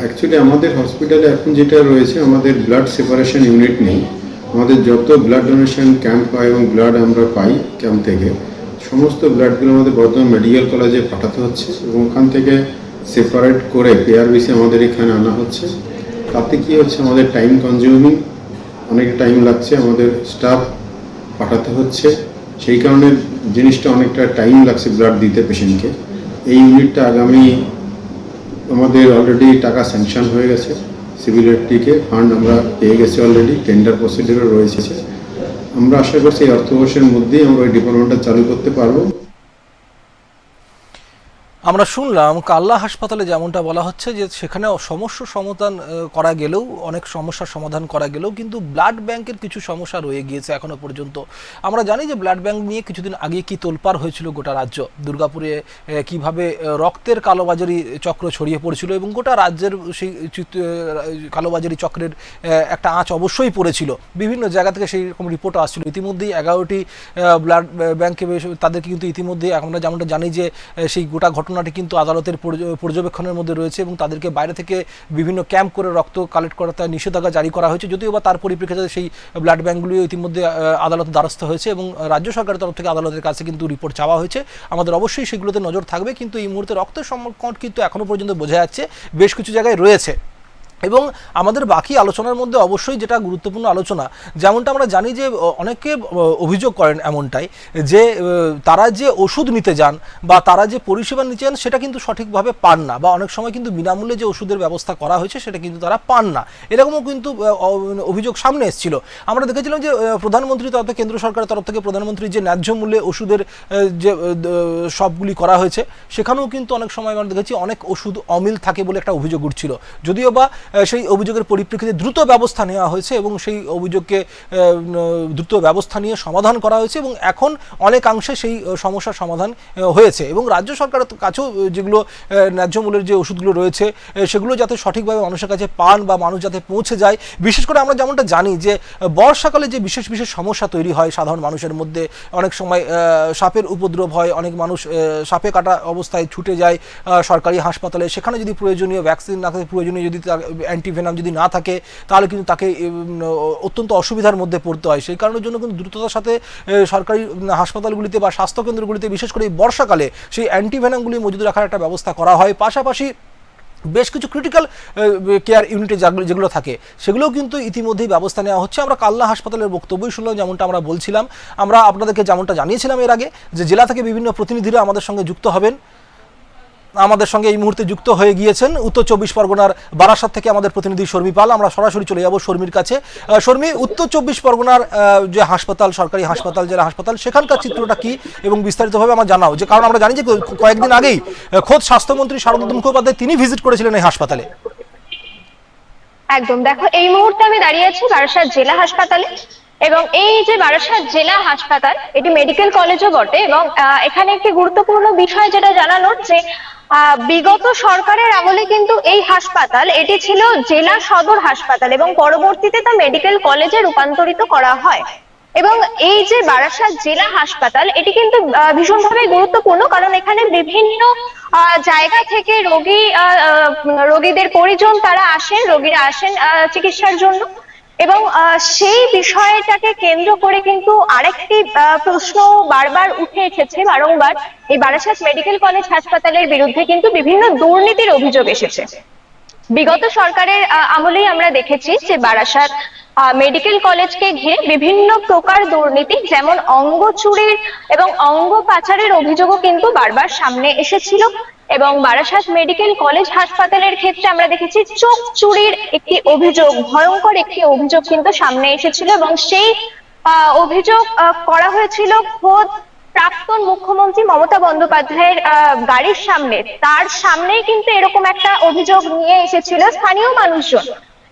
অ্যাকচুয়ালি আমাদের হসপিটালে এখন যেটা রয়েছে, আমাদের ব্লাড সেপারেশন ইউনিট নেই। আমাদের যত ব্লাড ডোনেশন ক্যাম্প হয় এবং ব্লাড আমরা পাই ক্যাম্প থেকে, সমস্ত ব্লাডগুলো আমাদের বর্ধমান মেডিকেল কলেজে পাঠাতে হচ্ছে, এবং ওখান থেকে সেপারেট করে পেয়ারবিসি আমাদের এখানে আনা হচ্ছে। তাতে কি হচ্ছে, আমাদের টাইম কনজিউমিং, অনেক টাইম লাগছে, আমাদের স্টাফ পাঠাতে হচ্ছে, সেই কারণে জিনিসটা অনেকটা টাইম লাগছে ব্লাড দিতে পেশেন্টকে। এই ইউনিটটা আগামী আমাদের অলরেডি টাকা স্যাংশন হয়ে গেছে, সিভিলিটিকে ফান্ড আমরা পেয়ে গেছি অলরেডি, টেন্ডার প্রসিডিউরও রয়েছে। আমরা আশা করছি এই অর্থবর্ষের মধ্যেই আমরা ওই ডিপার্টমেন্টটা চালু করতে পারবো। আমরা শুনলাম কালনা হাসপাতালে যেমনটা বলা হচ্ছে যে সেখানে সমস্যার সমাধান করা গেলেও, অনেক সমস্যার সমাধান করা গেলেও কিন্তু ব্লাড ব্যাংকের কিছু সমস্যা রয়ে গিয়েছে এখনো পর্যন্ত। আমরা জানি যে ব্লাড ব্যাংক নিয়ে কিছুদিন আগে কি তোলপাড় হয়েছিল গোটা রাজ্য, দুর্গাপুরে কিভাবে রক্তের কালোবাজারি চক্র ছড়িয়ে পড়েছিল এবং গোটা রাজ্যের সেই কালোবাজারি চক্রের একটা আঁচ অবশ্যই পড়েছিল। বিভিন্ন জায়গা থেকে সেই রকম রিপোর্ট আসছিল। ইতিমধ্যেই 11টি ব্লাড ব্যাংকে তাদেরকে কিন্তু ইতিমধ্যেই আমরা যেমনটা জানি যে সেই গোটা ঘটনাটি কিন্তু আদালতের পর্যবেক্ষণের মধ্যে রয়েছে এবং তাদেরকে বাইরে থেকে বিভিন্ন ক্যাম্প করে রক্ত কালেক্ট করাতে নিষেধাজ্ঞা জারি করা হয়েছে। যদিও বা তার পরিপ্রেক্ষিতে সেই ব্লাড ব্যাঙ্কগুলিও ইতিমধ্যে আদালতের দ্বারস্থ হয়েছে এবং রাজ্য সরকারের তরফ থেকে আদালতের কাছে কিন্তু রিপোর্ট চাওয়া হয়েছে। আমাদের অবশ্যই সেগুলোতে নজর থাকবে, কিন্তু এই মুহূর্তে রক্তের সংকট কিন্তু এখনো পর্যন্ত বোঝা যাচ্ছে বেশ কিছু জায়গায় রয়েছে। এবং আমাদের বাকি আলোচনার মধ্যে অবশ্যই যেটা গুরুত্বপূর্ণ আলোচনা, যেমনটা আমরা জানি যে অনেকে অভিযোগ করেন এমনটাই যে তারা যে ওষুধ নিতে যান বা তারা যে পরিষেবা নিতে যান সেটা কিন্তু সঠিকভাবে পান না, বা অনেক সময় কিন্তু বিনামূল্যে যে ওষুধের ব্যবস্থা করা হয়েছে সেটা কিন্তু তারা পান না, এরকমও কিন্তু অভিযোগ সামনে এসেছিল। আমরা দেখেছিলাম যে প্রধানমন্ত্রীর তরফ থেকে, কেন্দ্র সরকারের তরফ থেকে প্রধানমন্ত্রীর যে ন্যায্য মূল্যে ওষুধের যে সবগুলি করা হয়েছে, সেখানেও কিন্তু অনেক সময় আমরা দেখেছি অনেক ওষুধ অমিল থাকে বলে একটা অভিযোগ উঠছিল। যদিও বা সেই অভিযোগের পরিপ্রেক্ষিতে দ্রুত ব্যবস্থা নেওয়া হয়েছে এবং সেই অভিযোগকে দ্রুত ব্যবস্থা নিয়ে সমাধান করা হয়েছে এবং এখন অনেকাংশে সেই সমস্যার সমাধান হয়েছে। এবং রাজ্য সরকারের কাছেও যেগুলো ন্যায্য মূল্যের যে ওষুধগুলো রয়েছে সেগুলো যাতে সঠিকভাবে মানুষের কাছে পান বা মানুষ যাতে পৌঁছে যায়। বিশেষ করে আমরা যেমনটা জানি যে বর্ষাকালে যে বিশেষ বিশেষ সমস্যা তৈরি হয় সাধারণ মানুষের মধ্যে, অনেক সময় সাপের উপদ্রব হয়, অনেক মানুষ সাপে কাটা অবস্থায় ছুটে যায় সরকারি হাসপাতালে, সেখানে যদি প্রয়োজনীয় ভ্যাকসিন না থাকে, প্রয়োজনীয় যদি অ্যান্টিভেনাম যদি না থাকে, তাহলে কিন্তু তাকে অত্যন্ত অসুবিধার মধ্যে পড়তে হয়। সেই কারণের জন্য কিন্তু দ্রুততার সাথে সরকারি হাসপাতালগুলিতে বা স্বাস্থ্যকেন্দ্রগুলিতে বিশেষ করে বর্ষাকালে সেই অ্যান্টিভেনামগুলি মজুদ রাখার একটা ব্যবস্থা করা হয়। পাশাপাশি বেশ কিছু ক্রিটিক্যাল কেয়ার ইউনিটে যেগুলো থাকে সেগুলোও কিন্তু ইতিমধ্যেই ব্যবস্থা নেওয়া হচ্ছে। আমরা কালনা হাসপাতালের বক্তব্যই শুনলাম, যেমনটা আমরা বলছিলাম, আমরা আপনাদেরকে যেমনটা জানিয়েছিলাম এর আগে, যে জেলা থেকে বিভিন্ন প্রতিনিধিরা আমাদের সঙ্গে যুক্ত হবেন। আমাদের সঙ্গে এই মুহূর্তে যুক্ত হয়ে গিয়েছেন উত্তর 24 পরগনার বারাসাত থেকে আমাদের প্রতিনিধি শর্মী পাল। আমরা সরাসরি চলে যাব শর্মীর কাছে। শর্মী, উত্তর 24 পরগনার যে হাসপাতাল, সরকারি হাসপাতাল, জেলা হাসপাতাল, সেখানকার চিত্রটা কি এবং বিস্তারিতভাবে আমার জানাও। যে কারণ আমরা জানি যে কয়েকদিন আগেই খোদ স্বাস্থ্যমন্ত্রী শারদা মুখোপাধ্যায় তিনি ভিজিট করেছিলেন এই হাসপাতালে। একদম, দেখো এই মুহূর্তে আমি দাঁড়িয়ে আছি বারাসাত জেলা হাসপাতালে, এবং এই যে বারাসাত জেলা হাসপাতাল এটি মেডিকেল কলেজও বটে, এবং এখানে একটি গুরুত্বপূর্ণ বিষয় যেটা জানানোর, যে বিগত সরকারের আমলে কিন্তু এই হাসপাতাল এটি ছিল জেলা সদর হাসপাতাল এবং পরবর্তীতে তা মেডিকেল কলেজে রূপান্তরিত করা হয়। এবং এই যে বারাসাত জেলা হাসপাতাল এটি কিন্তু ভীষণভাবে গুরুত্বপূর্ণ, কারণ এখানে বিভিন্ন জায়গা থেকে রোগীদের পরিজন তারা আসেন, রোগীরা আসেন চিকিৎসার জন্য। এবং সেই বিষয়টাকে কেন্দ্র করে কিন্তু আরেকটি প্রশ্ন বারবার উঠে এসেছে বারংবার, এই বারাসাত মেডিকেল কলেজ হাসপাতালের বিরুদ্ধে কিন্তু বিভিন্ন দুর্নীতির অভিযোগ এসেছে। বিগত সরকারের আমলেই আমরা দেখেছি যে বারাসাত মেডিকেল কলেজকে ঘিরে বিভিন্ন প্রকার দুর্নীতি, যেমন অঙ্গ চুরির এবং অঙ্গ পাচারের অভিযোগও কিন্তু বারবার সামনে এসেছিল। এবং বারাসাত মেডিকেল কলেজ হাসপাতালের ক্ষেত্রে আমরা দেখেছি চোখ চুরির একটি অভিযোগ, ভয়ঙ্কর একটি অভিযোগ কিন্তু সামনে এসেছিল, এবং সেই অভিযোগ করা হয়েছিল খোদ প্রাক্তন মুখ্যমন্ত্রী মমতা বন্দ্যোপাধ্যায়ের গাড়ির সামনে, তার সামনেই কিন্তু এরকম একটা অভিযোগ নিয়ে এসেছিল স্থানীয় মানুষজন।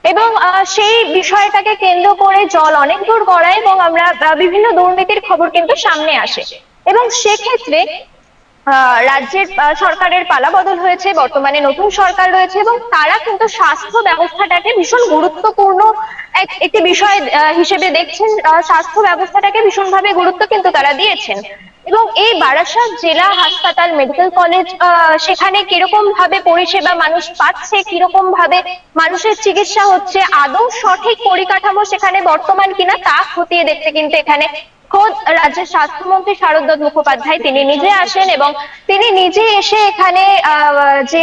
এবং সেই বিষয়টাকে কেন্দ্র করে জল অনেক দূর গড়ায় এবং আমরা বিভিন্ন দুর্নীতির খবর কিন্তু সামনে আসে। এবং সেক্ষেত্রে রাজ্যের সরকারের পালাবদল হয়েছে, বর্তমানে নতুন সরকার রয়েছে, এবং তারা কিন্তু স্বাস্থ্য ব্যবস্থাটাকে ভীষণ গুরুত্বপূর্ণ একটি বিষয় হিসেবে দেখছেন। স্বাস্থ্য ব্যবস্থাটাকে ভীষণভাবে গুরুত্ব কিন্তু তারা দিয়েছেন। এবং এই বারাসাত জেলা হাসপাতাল মেডিকেল কলেজ, সেখানে কিরকম ভাবে পরিষেবা মানুষ পাচ্ছে, কিরকম ভাবে মানুষের চিকিৎসা হচ্ছে, আদৌ সঠিক পরিকাঠামো সেখানে বর্তমান কিনা তা খতিয়ে দেখতে কিন্তু এখানে খোদ রাজ্যের স্বাস্থ্যমন্ত্রী শারদা মুখোপাধ্যায় তিনি নিজে আসেন, এবং তিনি নিজে এসে এখানে যে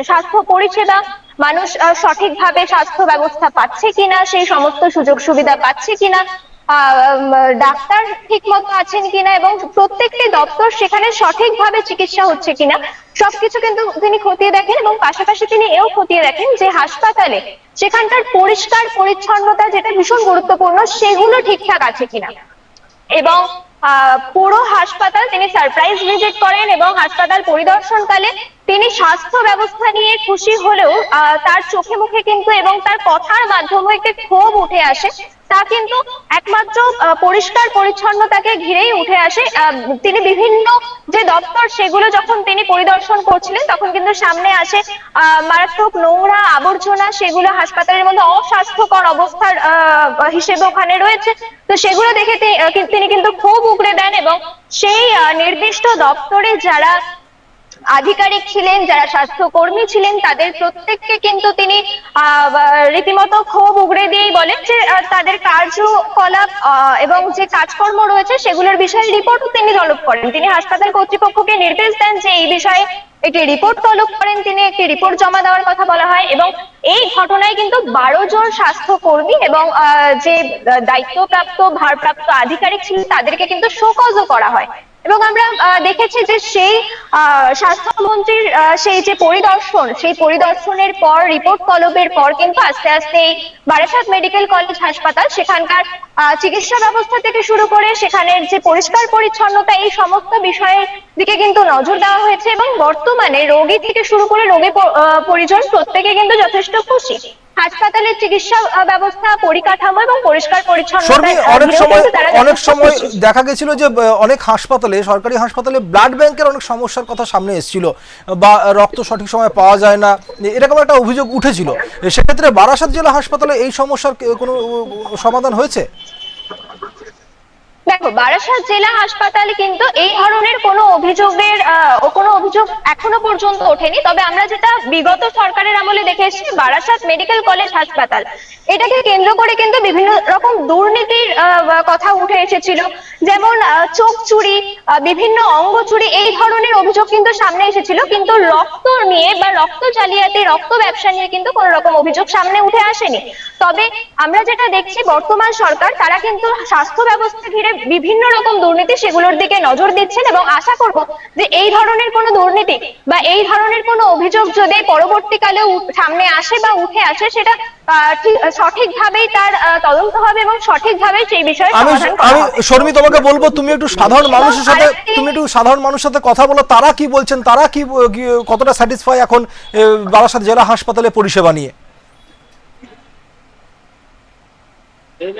স্বাস্থ্য পরিষেবা মানুষ সঠিকভাবে স্বাস্থ্য ব্যবস্থা পাচ্ছে কিনা, সেই সমস্ত সুযোগ সুবিধা পাচ্ছে কিনা, ডাক্তার ঠিক মতো আছেন কিনা, এবং প্রত্যেকটি দপ্তর সেখানে সঠিকভাবে চিকিৎসা হচ্ছে কিনা, সবকিছু কিন্তু তিনি খতিয়ে দেখেন। এবং পাশাপাশি তিনি এও খতিয়ে দেখেন যে হাসপাতালে সেখানকার পরিষ্কার পরিচ্ছন্নতা, যেটা ভীষণ গুরুত্বপূর্ণ, সেগুলো ঠিকঠাক আছে কিনা। এবং পুরো হাসপাতাল তিনি সারপ্রাইজ ভিজিট করেন, এবং হাসপাতাল পরিদর্শনকালে তিনি স্বাস্থ্য ব্যবস্থা নিয়ে খুশি হলেও তার চোখে মুখে কিন্তু এবং তার কথার মাধ্যমে একটি ক্ষোভ উঠে আসে, তা কিন্তু একমাত্র পরিষ্কার পরিচ্ছন্নতাকে ঘিরেই উঠে আসে। তিনি বিভিন্ন যে দপ্তর সেগুলো যখন তিনি পরিদর্শন করছিলেন, তখন কিন্তু সামনে আসে মারাত্মক নোংরা আবর্জনা, সেগুলো হাসপাতালের মধ্যে অস্বাস্থ্যকর অবস্থার হিসেবে ওখানে রয়েছে। তো সেগুলো দেখে তিনি কিন্তু ক্ষোভ উগরে দেন, এবং সেই নির্দিষ্ট দপ্তরে যারা আধিকারিক ছিলেন, যারা স্বাস্থ্যকর্মী ছিলেন, তাদের প্রত্যেককে কিন্তু তিনি রীতিমতো ক্ষোভ উগরে দিয়েই বলেন যে তাদের কার্যকলাপ এবং যে কাজকর্ম রয়েছে সেগুলোর বিষয়ে রিপোর্টও তিনি তলব করেন। তিনি হাসপাতাল কর্তৃপক্ষকে নির্দেশ দেন যে এই বিষয়ে একটি রিপোর্ট তলব করেন, তিনি একটি রিপোর্ট জমা দেওয়ার কথা বলা হয়। এবং এই ঘটনায় কিন্তু 12 জন স্বাস্থ্যকর্মী এবং যে দায়িত্বপ্রাপ্ত ভারপ্রাপ্ত আধিকারিক ছিলেন তাদেরকে কিন্তু শোকজও করা হয়। এবং আমরা দেখেছি যে সেই স্বাস্থ্যমন্ত্রীর সেই যে পরিদর্শন, সেই পরিদর্শনের পর রিপোর্ট তলবের পর কিন্তু আস্তে আস্তে এই বারাসাত মেডিকেল কলেজ হাসপাতাল সেখানকার চিকিৎসা ব্যবস্থা থেকে শুরু করে সেখানের যে পরিষ্কার পরিচ্ছন্নতা, এই সমস্ত বিষয়ের দিকে কিন্তু নজর দেওয়া হয়েছে। এবং বর্তমানে রোগী থেকে শুরু করে রোগী পরিজন প্রত্যেকে কিন্তু যথেষ্ট খুশি। হাসপাতালের চিকিৎসা ব্যবস্থা, পরিকাঠামো এবং পরিষ্কার পরিচ্ছন্নতা, অনেক সময় দেখা গেছিল যে অনেক হাসপাতালে, সরকারি হাসপাতালে ব্লাড ব্যাংকের অনেক সমস্যার কথা সামনে এসেছিল, বা রক্ত সঠিক সময় পাওয়া যায় না, এরকম একটা অভিযোগ উঠেছিল। সেক্ষেত্রে বারাসাত জেলা হাসপাতালে এই সমস্যার কোনো সমাধান হয়েছে? দেখো, বারাসাত জেলা হাসপাতালে কিন্তু এই ধরনের কোনো অভিযোগ এখনো পর্যন্ত ওঠেনি। তবে আমরা যেটা বিগত সরকারের আমলে দেখে এসেছি, বারাসাত মেডিকেল কলেজ হাসপাতাল এটাকে কেন্দ্র করে কিন্তু বিভিন্ন রকম দুর্নীতির কথা উঠে এসেছিল, যেমন চোখ চুরি, বিভিন্ন অঙ্গ চুরি, এই ধরনের অভিযোগ কিন্তু সামনে এসেছিল, কিন্তু রক্ত নিয়ে বা রক্ত জালিয়াতি, রক্ত ব্যবসা নিয়ে কিন্তু কোনো রকম অভিযোগ সামনে উঠে আসেনি। তবে আমরা যেটা দেখছি, বর্তমান সরকার তারা কিন্তু স্বাস্থ্য ব্যবস্থা ঘিরে বিভিন্ন রকম দুর্নীতি সেগুলোর দিকে নজর দিচ্ছেন, এবং আশা করব যে এই ধরনের কোনো দুর্নীতি বা এই ধরনের কোনো অভিযোগ যদি পরবর্তীকালে সামনে আসে বা উঠে আসে, সেটা সঠিকভাবেই তার তদন্ত হবে এবং সঠিকভাবে সেই বিষয়ে সমাধান করা আমি হবে। শর্মি তোমাকে বলবো, তুমি একটু সাধারণ মানুষের সাথে কথা বলো, তারা কি বলছেন, তারা কি কতটা স্যাটিসফাই এখন বারাসাত জেলা হাসপাতালে পরিষেবা নিয়ে?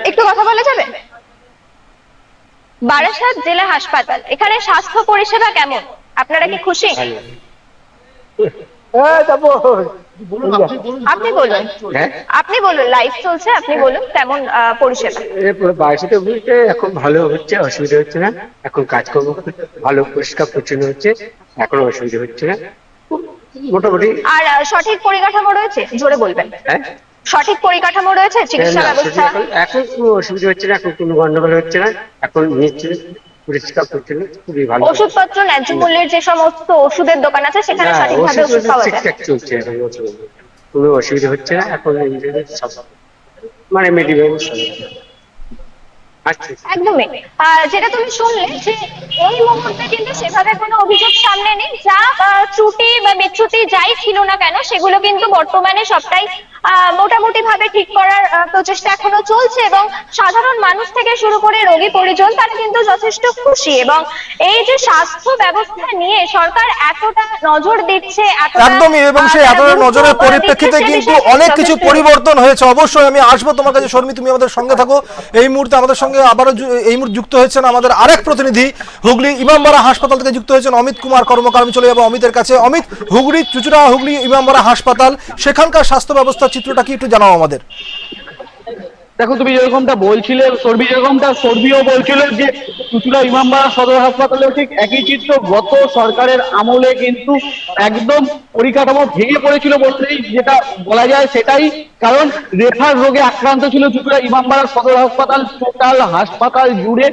একটু কথা বলা যাবে? বারাসাত জেলা হাসপাতাল, এখানে স্বাস্থ্য পরিষেবা কেমন? আপনারা কি খুশি? আপনি বলুন, আপনি বলুন, লাইভ চলছে, আপনি বলুন কেমন পরিষেবা? বাড়িতে বলতে এখন ভালো হচ্ছে, অসুবিধা হচ্ছে না। এখন কাজকর্ম ভালো পরিষ্কার পরিচ্ছন্ন হচ্ছে, এখন অসুবিধা হচ্ছে না মোটামুটি। আর সঠিক পরিকাঠামো রয়েছে? জোরে বলবেন। হ্যাঁ, সঠিক পরিকাঠামো রয়েছে, চিকিৎসা ব্যবস্থা? এখন কোনো অসুবিধা হচ্ছে না, এখন কোনো গন্ডগোল হচ্ছে না, এখন নিশ্চয়ই পরিষ্কার পরিচ্ছন্ন, খুবই ভালো। ওষুধপত্র ন্যায্য মূল্যের যে সমস্ত ওষুধের দোকান আছে সেখানে সঠিকভাবে ওষুধ পাওয়া যায়? ঠিকঠাক চলছে, এখন কোনো অসুবিধা হচ্ছে না। এখন সব মানে মেডিকেল একদমই। যেটা তুমি শুনলে যে এই মুহূর্তে কিন্তু সেভাবে কোনো অভিযোগ সামনে নেই, যা ত্রুটি বা বিচ্যুতি যাই ছিল না কেন সেগুলো কিন্তু বর্তমানে সবটাই মোটামুটি ভাবে ঠিক করার প্রচেষ্টা এখনো চলছে, এবং সাধারণ মানুষ থেকে শুরু করে রোগী পরিজন তারা কিন্তু যথেষ্ট খুশি। এবং এই যে স্বাস্থ্য ব্যবস্থা নিয়ে সরকার এতটা নজর দিচ্ছে, একদমই, এবং সেই এতটা নজরের পরিপ্রেক্ষিতে কিন্তু অনেক কিছু পরিবর্তন হয়েছে। অবশ্যই আমি আসবো তোমার কাছে শর্মি, তুমি আমাদের সঙ্গে থাকো। এই মুহূর্তে আমাদের সঙ্গে আবারও এই মুহূর্তে যুক্ত হয়েছেন আমাদের আরেক প্রতিনিধি, হুগলি ইমামবাড়া হাসপাতাল থেকে যুক্ত হয়েছেন অমিত কুমার কর্মকার। আমি চলে যাবো অমিতের কাছে। অমিত, হুগলি চুচুড়া হুগলি ইমামবাড়া হাসপাতাল, সেখানকার স্বাস্থ্য ব্যবস্থার চিত্রটা কি একটু জানাও আমাদের। দেখো, তুমি যেরকমটা বলছিলে, সর্বিও বলছিল যে চুচুড়া ইমামবাড়া সদর হাসপাতালেও ঠিক একই চিত্র। গত সরকারের আমলে কিন্তু একদম পরিকাঠামো ভেঙে পড়েছিল বললেই যেটা বলা যায় সেটাই, কারণ রেফার রোগে আক্রান্ত ছিল চুচুড়া ইমামবাড়া সদর হাসপাতাল। টোটাল হাসপাতাল জুড়ে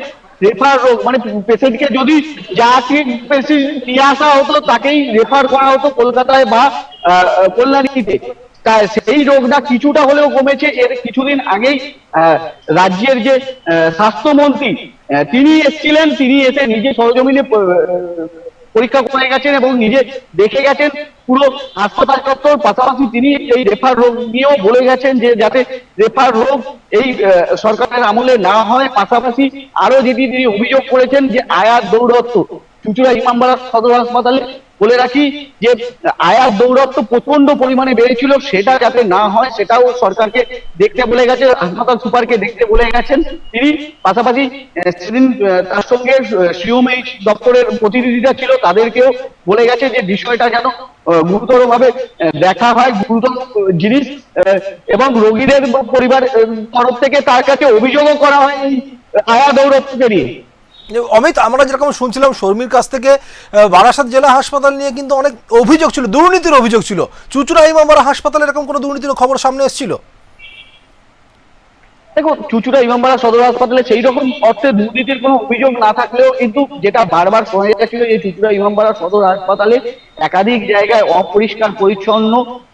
রেফার রোগ, মানে পেশেন্টকে যদি যাকে পেশেন্ট নিয়ে আসা হতো তাকেই রেফার করা হতো কলকাতায় বা কল্যাণীতে। সেই রোগটা কিছুটা হলেও কমেছে। এর কিছুদিন আগেই রাজ্যের যে স্বাস্থ্যমন্ত্রী তিনি এসেছিলেন, তিনি এসে নিজে সরজমিনে পরীক্ষা করে গেছেন এবং নিজে দেখে গেছেন পুরো হাসপাতাল চত্বর। পাশাপাশি তিনি এই রেফার রোগ নিয়েও বলে গেছেন যে যাতে রেফার রোগ এই সরকারের আমলে না হয়। পাশাপাশি আরো যেটি তিনি অভিযোগ করেছেন যে আয়াত দৌরত্ব চুচুড়া ইমামবাড়া সদর হাসপাতালে, বলে রাখি যে আয়াত দৌরত্ব প্রচন্ড পরিমাণে বেড়েছিল, সেটা যাতে না হয় সেটাও সরকারকে দেখতে বলে গেছে, হাসপাতাল সুপারকে দেখতে বলে গেছেন তিনি। পাশাপাশি সেদিন তার সঙ্গে সিওমএইচ দপ্তরের প্রতিনিধিরা ছিল, তাদেরকেও বলে গেছে যে বিষয়টা যেন গুরুতর ভাবে দেখা হয়, গুরুতর জিনিস, এবং রোগীদের পরিবার তরফ থেকে তার কাছে অভিযোগও করা হয় এই আয়াত দৌরত্বকে নিয়ে। অমিত, আমরা যেরকম শুনছিলাম শর্মির কাছ থেকে, বারাসাত জেলা হাসপাতাল নিয়ে কিন্তু অনেক অভিযোগ ছিল, দুর্নীতির অভিযোগ ছিল। চুচুড়া ইমামবাড়া হাসপাতালে এরকম কোনো দুর্নীতির খবর সামনে এসেছিল? দেখো, চুচুড়া ইমামবাড়া সদর হাসপাতালে সেই রকম অর্থে দুর্নীতির কোনো অভিযোগ না থাকলেও কিন্তু যেটা বারবার শোনা যাচ্ছিল যে চুচুড়া ইমামবাড়া সদর হাসপাতালে একাধিক জায়গায় অপরিষ্কার পরিচ্ছন্ন,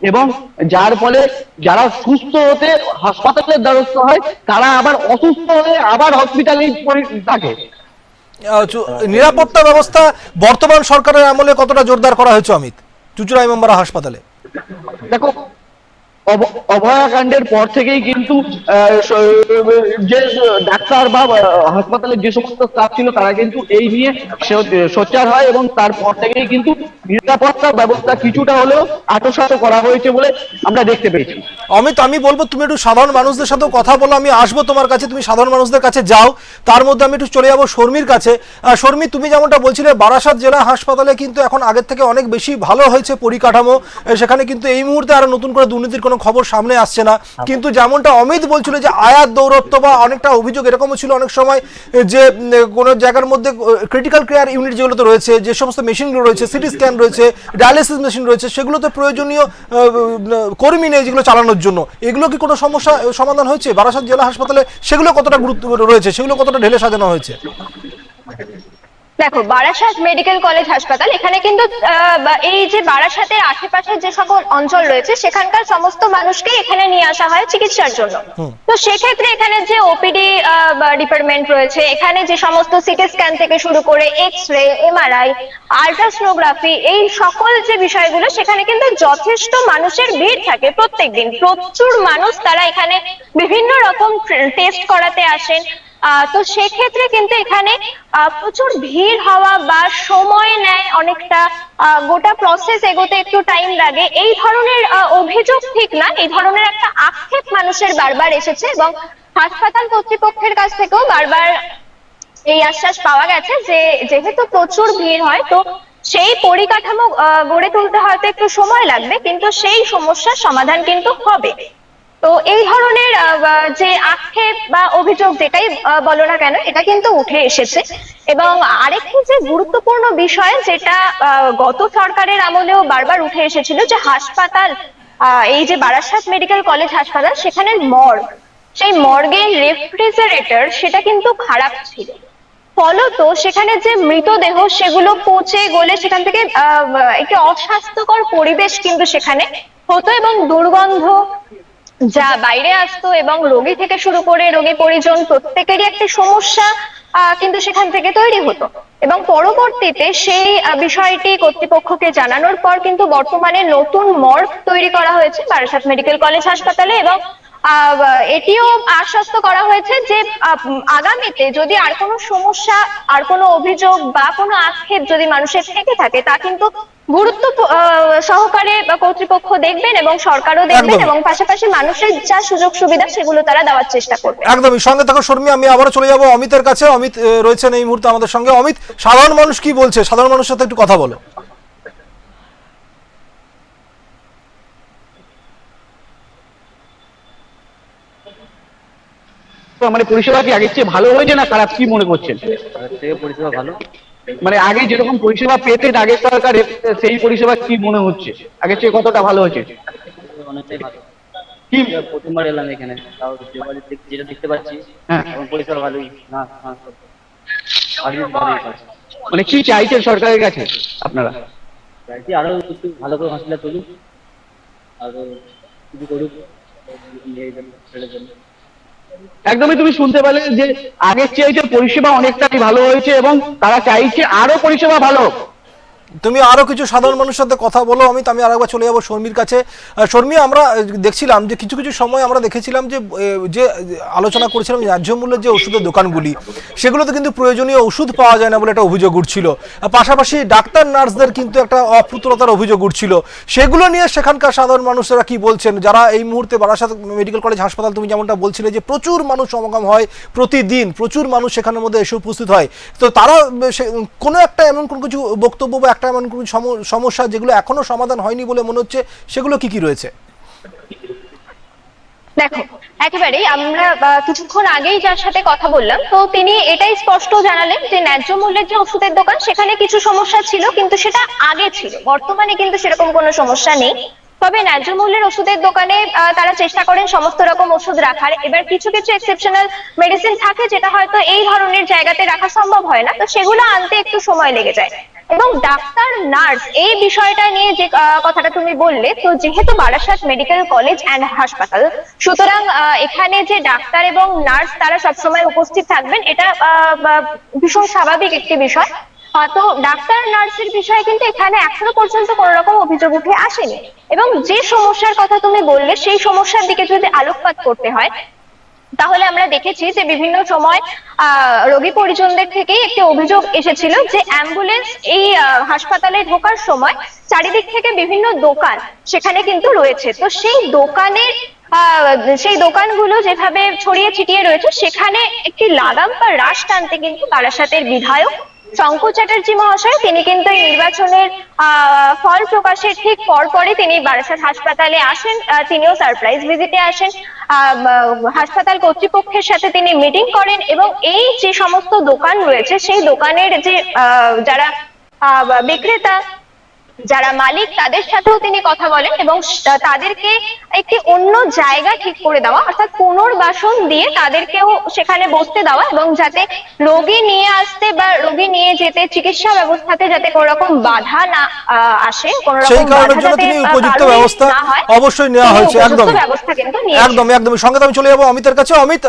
এবং যার ফলে যারা সুস্থ হতে হাসপাতালের দ্বারস্থ হয় তারা আবার অসুস্থ হয়ে আবার হসপিটালে থাকে। নিরাপত্তা ব্যবস্থা বর্তমান সরকারের আমলে কতটা জোরদার করা হয়েছে অমিত চুচুড়া ইমামবাড়া হাসপাতালে? দেখো, অভয়াকাণ্ডের পর থেকেই কিন্তু যে ডাক্তার বা হাসপাতালের যে সমস্ত স্টাফ ছিল তারা কিন্তু এই নিয়ে সোচ্চার হয়, এবং তারপর থেকেই কিন্তু নিরাপত্তা ব্যবস্থা কিছুটা হলেও আঁটসাঁট করা হয়েছে বলে আমরা দেখতে পেয়েছি। অমিত, আমি বলবো তুমি একটু সাধারণ মানুষদের সাথেও কথা বলো। আমি আসবো তোমার কাছে, তুমি সাধারণ মানুষদের কাছে যাও। তার মধ্যে আমি একটু চলে যাবো শর্মির কাছে। শর্মি, তুমি যেমনটা বলছিলে বারাসাত জেলা হাসপাতালে কিন্তু এখন আগের থেকে অনেক বেশি ভালো হয়েছে পরিকাঠামো, সেখানে কিন্তু এই মুহূর্তে আরো নতুন করে দুর্নীতির কোনো খবর সামনে আসছে না। কিন্তু যেমনটা অমিত বলছিল যে আয়াত দৌরত্ব বা অনেকটা অভিযোগ এরকমও ছিল অনেক সময় যে কোনো জায়গার মধ্যে ক্রিটিক্যাল কেয়ার ইউনিট যেগুলোতে রয়েছে, যে সমস্ত মেশিনগুলো রয়েছে, সিটি স্ক্যান রয়েছে, ডায়ালিসিস মেশিন রয়েছে, সেগুলোতে প্রয়োজনীয় কর্মী নেই যেগুলো চালানোর জন্য। এগুলো কি কোনো সমস্যা সমাধান হয়েছে বারাসাত জেলা হাসপাতালে? সেগুলো কতটা গুরুত্ব রয়েছে, সেগুলো কতটা ঢেলে সাজানো হয়েছে? দেখো, বারাসাত মেডিকেল কলেজ হাসপাতাল, এখানে কিন্তু এই যে বারাসাতের আশেপাশে যে সকল অঞ্চল রয়েছে সেখানকার সমস্ত মানুষকে এখানে নিয়ে আসা হয় চিকিৎসার জন্য। তো সেক্ষেত্রে এখানে যে ওপিডি ডিপার্টমেন্ট রয়েছে, এখানে যে সমস্ত সিটি স্ক্যান থেকে শুরু করে এক্স-রে, এমআরআই, আল্ট্রাসোনোগ্রাফি, এই সকল যে বিষয়গুলো, সেখানে কিন্তু যথেষ্ট মানুষের ভিড় থাকে প্রত্যেকদিন। প্রচুর মানুষ তারা এখানে বিভিন্ন রকম টেস্ট করাতে আসেন। তো সেক্ষেত্রে কিন্তু এখানে প্রচুর ভিড় হওয়া বা সময় নেয় অনেকটা, গোটা প্রসেস এগোতে একটু টাইম লাগে, এই ধরনের অভিযোগ ঠিক না। এই ধরনের একটা আক্ষেপ মানুষের বারবার এসেছে এবং হাসপাতাল কর্তৃপক্ষের কাছ থেকেও বারবার এই আশ্বাস পাওয়া গেছে যে যেহেতু প্রচুর ভিড় হয়, তো সেই পরিকাঠামো গড়ে তুলতে হয়তো একটু সময় লাগবে, কিন্তু সেই সমস্যার সমাধান কিন্তু হবে। তো এই ধরনের যে আক্ষেপ বা অভিযোগ যেটাই বলো না কেন, এটা কিন্তু উঠে এসেছে। এবং আরেকটি যে গুরুত্বপূর্ণ বিষয়, যেটা গত সরকারের আমলেও বারবার উঠে এসেছিল, যে হাসপাতাল, এই যে বারাসাত মেডিকেল কলেজ হাসপাতাল, সেখানে মর্গ, সেই মর্গের রেফ্রিজারেটর সেটা কিন্তু খারাপ ছিল। ফলত সেখানে যে মৃতদেহ সেগুলো পচে গলে সেখান থেকে একটি অস্বাস্থ্যকর পরিবেশ কিন্তু সেখানে হতো এবং দুর্গন্ধ যা বাইরে আসতো এবং রোগী থেকে শুরু করে রোগী পরিজন প্রত্যেকেরই একটি সমস্যা কিন্তু সেখান থেকে তৈরি হতো। এবং পরবর্তীতে সেই বিষয়টি কর্তৃপক্ষকে জানানোর পর কিন্তু বর্তমানে নতুন মর্গ তৈরি করা হয়েছে বারাসাত মেডিকেল কলেজ হাসপাতালে এবং এটিও আশ্বস্ত করা হয়েছে যে আগামীতে যদি আর কোনো সমস্যা, আর কোনো অভিযোগ বা কোনো আক্ষেপ যদি মানুষের থেকে থাকে, তা কিন্তু গুরুত্ব সহকারে কর্তৃপক্ষ দেখবেন এবং সরকারও দেখবেন এবং পাশাপাশি মানুষের যা সুযোগ সুবিধা সেগুলো তারা দেওয়ার চেষ্টা করবে। একদমই। সঙ্গে থাকো শর্মী, আমি আবারও চলে যাব অমিতের কাছে। অমিত রয়েছেন এই মুহূর্তে আমাদের সঙ্গে। অমিত, সাধারণ মানুষ কি বলছে? সাধারণ মানুষের সাথে একটু কথা বলো। মানে পরিষেবা কি আগের চেয়ে ভালো হয়েছে না খারাপ, কি মনে করছেন? পরিষেবা ভালো, মানে আগে যেরকম পরিষেবা পেতেন আগের সরকারে, সেই পরিষেবা কি মনে হচ্ছে? আগের চেয়ে কতটা ভালো হয়েছে? অনেকটাই ভালো। কি প্রথমবার এলাম এখানে, তাও যেটা দেখতে পাচ্ছি এখন পরিষেবা ভালোই না। মানে কি চাইছেন সরকারের কাছে আপনারা? চাইছি আরো একটু ভালো করে হসপিটাল চলুক, আরো কিছু করুক ছেলের জন্য। একদমই। তুমি শুনতে পেলে যে আগের চেয়ে পরিষেবা অনেকটাই ভালো হয়েছে এবং তারা চাইছে আরো পরিষেবা ভালো। তুমি আরো কিছু সাধারণ মানুষের সাথে কথা বলো। আমি আরেকবার চলে যাবো শর্মীর কাছে। শর্মী, আমরা দেখছিলাম যে কিছু কিছু সময় আমরা দেখেছিলাম যে আলোচনা করেছিলাম ন্যায্য মূল্যের যে ওষুধের দোকানগুলি, সেগুলোতে কিন্তু প্রয়োজনীয় ওষুধ পাওয়া যায় না বলে একটা অভিযোগ উঠছিল। পাশাপাশি ডাক্তার নার্সদের কিন্তু একটা অপ্রতুলতার অভিযোগ উঠছিল। সেগুলো নিয়ে সেখানকার সাধারণ মানুষরা কি বলছেন, যারা এই মুহূর্তে বারাসাত মেডিকেল কলেজ হাসপাতাল, তুমি যেমনটা বলছিলে যে প্রচুর মানুষ সমাগম হয় প্রতিদিন, প্রচুর মানুষ সেখানের মধ্যে এসে উপস্থিত হয়, তো তারা কোনো একটা এমন কোনো কিছু বক্তব্য বা একটা এমন কোনো সমস্যা যেগুলো এখনো সমাধান হয়নি বলে মনে হচ্ছে, সেগুলো কি কি রয়েছে? দেখো, একেবারেই আমরা কিছুক্ষণ আগেই যার সাথে কথা বললাম, তো তিনি এটাই স্পষ্ট জানালেন যে ন্যায্য মূল্যের যে ওষুধের দোকান সেখানে কিছু সমস্যা ছিল, কিন্তু সেটা আগে ছিল, বর্তমানে কিন্তু সেরকম কোনো সমস্যা নেই। তবে ন্যায্য মূল্যের ওষুধের দোকানে তারা চেষ্টা করেন সমস্ত রকম ওষুধ রাখার। এবার কিছু কিছু এক্সেপশনাল মেডিসিন থাকে যেটা হয়তো এই ধরনের জায়গাতে রাখা সম্ভব হয় না, তো সেগুলো আনতে একটু সময় লেগে যায়। এবং ডাক্তার নার্স এই বিষয়টা নিয়ে যে কথাটা তুমি বললে, তো যেহেতু বারাসাত মেডিকেল কলেজ অ্যান্ড হাসপাতাল, সুতরাং এখানে যে ডাক্তার এবং নার্স তারা সবসময় উপস্থিত থাকবেন, এটা ভীষণ স্বাভাবিক একটি বিষয়। তো ডাক্তার নার্সের বিষয়ে কিন্তু এখানে এখনো পর্যন্ত কোনো রকম অভিযোগ উঠে আসেনি। এবং যে সমস্যার কথা তুমি বললে, সেই সমস্যার দিকে যদি আলোকপাত করতে হয়, তাহলে আমরা দেখেছি যে বিভিন্ন সময় রোগী পরিজনদের থেকেই একটি অভিযোগ এসেছিল যে অ্যাম্বুলেন্স এই হাসপাতালে ঢোকার সময় চারিদিক থেকে বিভিন্ন দোকান সেখানে কিন্তু রয়েছে, তো সেই দোকানগুলো যেভাবে ছড়িয়ে ছিটিয়ে রয়েছে, সেখানে একটি লাগাম বা রাশ টানতে কিন্তু বারাসাতের বিধায়ক শঙ্কর চ্যাটার্জি মহাশয়, তিনি কিন্তু এই নির্বাচনের ফল প্রকাশের ঠিক পরপরই তিনি বারাসাত হাসপাতালে আসেন। তিনিও সারপ্রাইজ ভিজিটে আসেন, হাসপাতাল কর্তৃপক্ষের সাথে তিনি মিটিং করেন এবং এই যে সমস্ত দোকান রয়েছে সেই দোকানের যে যারা বিক্রেতা যারা মালিক তাদের সাথেও তিনি কথা বলেন এবং তাদেরকে একটি অন্য জায়গা ঠিক করে দেওয়া, অর্থাৎ পুনর্বাসন দিয়ে তাদেরকেও সেখানে বসতে দেওয়া, এবং যাতে রোগী নিয়ে আসতে বা রোগী নিয়ে যেতে চিকিৎসা ব্যবস্থাতে যাতে কোনো রকম বাধা না আসে, কোনো সেই রকম কারণের বাধা জন্য যাতে তিনি উপযুক্ত কারোরই ব্যবস্থা না হয়, অবশ্যই নেওয়া হয়েছে। তিনি একদম উপযুক্ত ব্যবস্থা কিন্তু নিয়েছেন। একদমই সঙ্গে আমি চলে যাবো অমিতের কাছে। অমিত,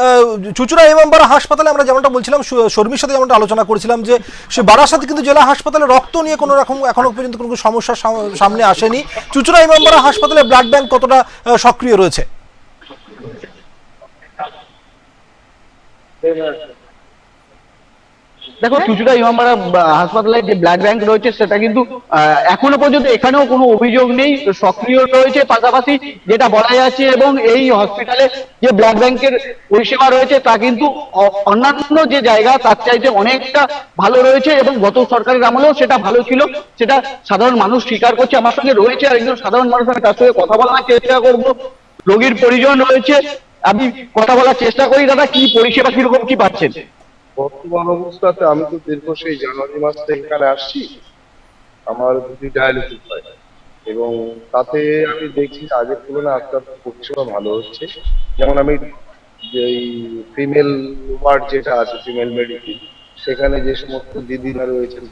চুঁচুড়া ইমামবাড়া হাসপাতালে আমরা যেমনটা বলছিলাম, শর্মির সাথে যেমনটা আলোচনা করেছিলাম, যে সে বারাসাত কিন্তু জেলা হাসপাতালে রক্ত নিয়ে কোনো রকম এখনো পর্যন্ত কোনো সমস্যার সামনে আসেনি। চুঁচুড়া ইমামবাড়া হাসপাতালে ব্লাড ব্যাংক কতটা সক্রিয় রয়েছে? দেখো, চুঁচুড়া ইমামবাড়া হাসপাতালে যে ব্লাড ব্যাংক রয়েছে সেটা কিন্তু এখনো পর্যন্ত এখানেও কোনো অভিযোগ নেই, সক্রিয় রয়েছে। পাশাপাশি যেটা বলা যাচ্ছে, এবং এই হসপিটালে যে ব্লাড ব্যাংকের পরিষেবা রয়েছে তা কিন্তু অন্যান্য যে জায়গা তার চাইতে অনেকটা ভালো রয়েছে, এবং গত সরকারের আমলেও সেটা ভালো ছিল, সেটা সাধারণ মানুষ স্বীকার করছে। আমার সঙ্গে রয়েছে আরেকজন সাধারণ মানুষ, আমি তার সঙ্গে কথা বলার চেষ্টা করবো। রোগীর পরিজন রয়েছে, আমি কথা বলার চেষ্টা করি। দাদা, কি পরিষেবা কিরকম কি পাচ্ছেন? বর্তমান অবস্থাতে আমি তো দীর্ঘ সেই জানুয়ারি মাস থেকে এখানে আসছি। আমার দুটি ডায়ালিসিস হয় এবং তাতে আমি দেখছি আগের তুলনায় আস্তে আস্তে পরিষেবা ভালো হচ্ছে। যেমন আমি যে ফিমেল ওয়ার্ড যেটা আছে, ফিমেল মেডিসিন, সেখানে যে সমস্ত দিদিরা রয়েছেন,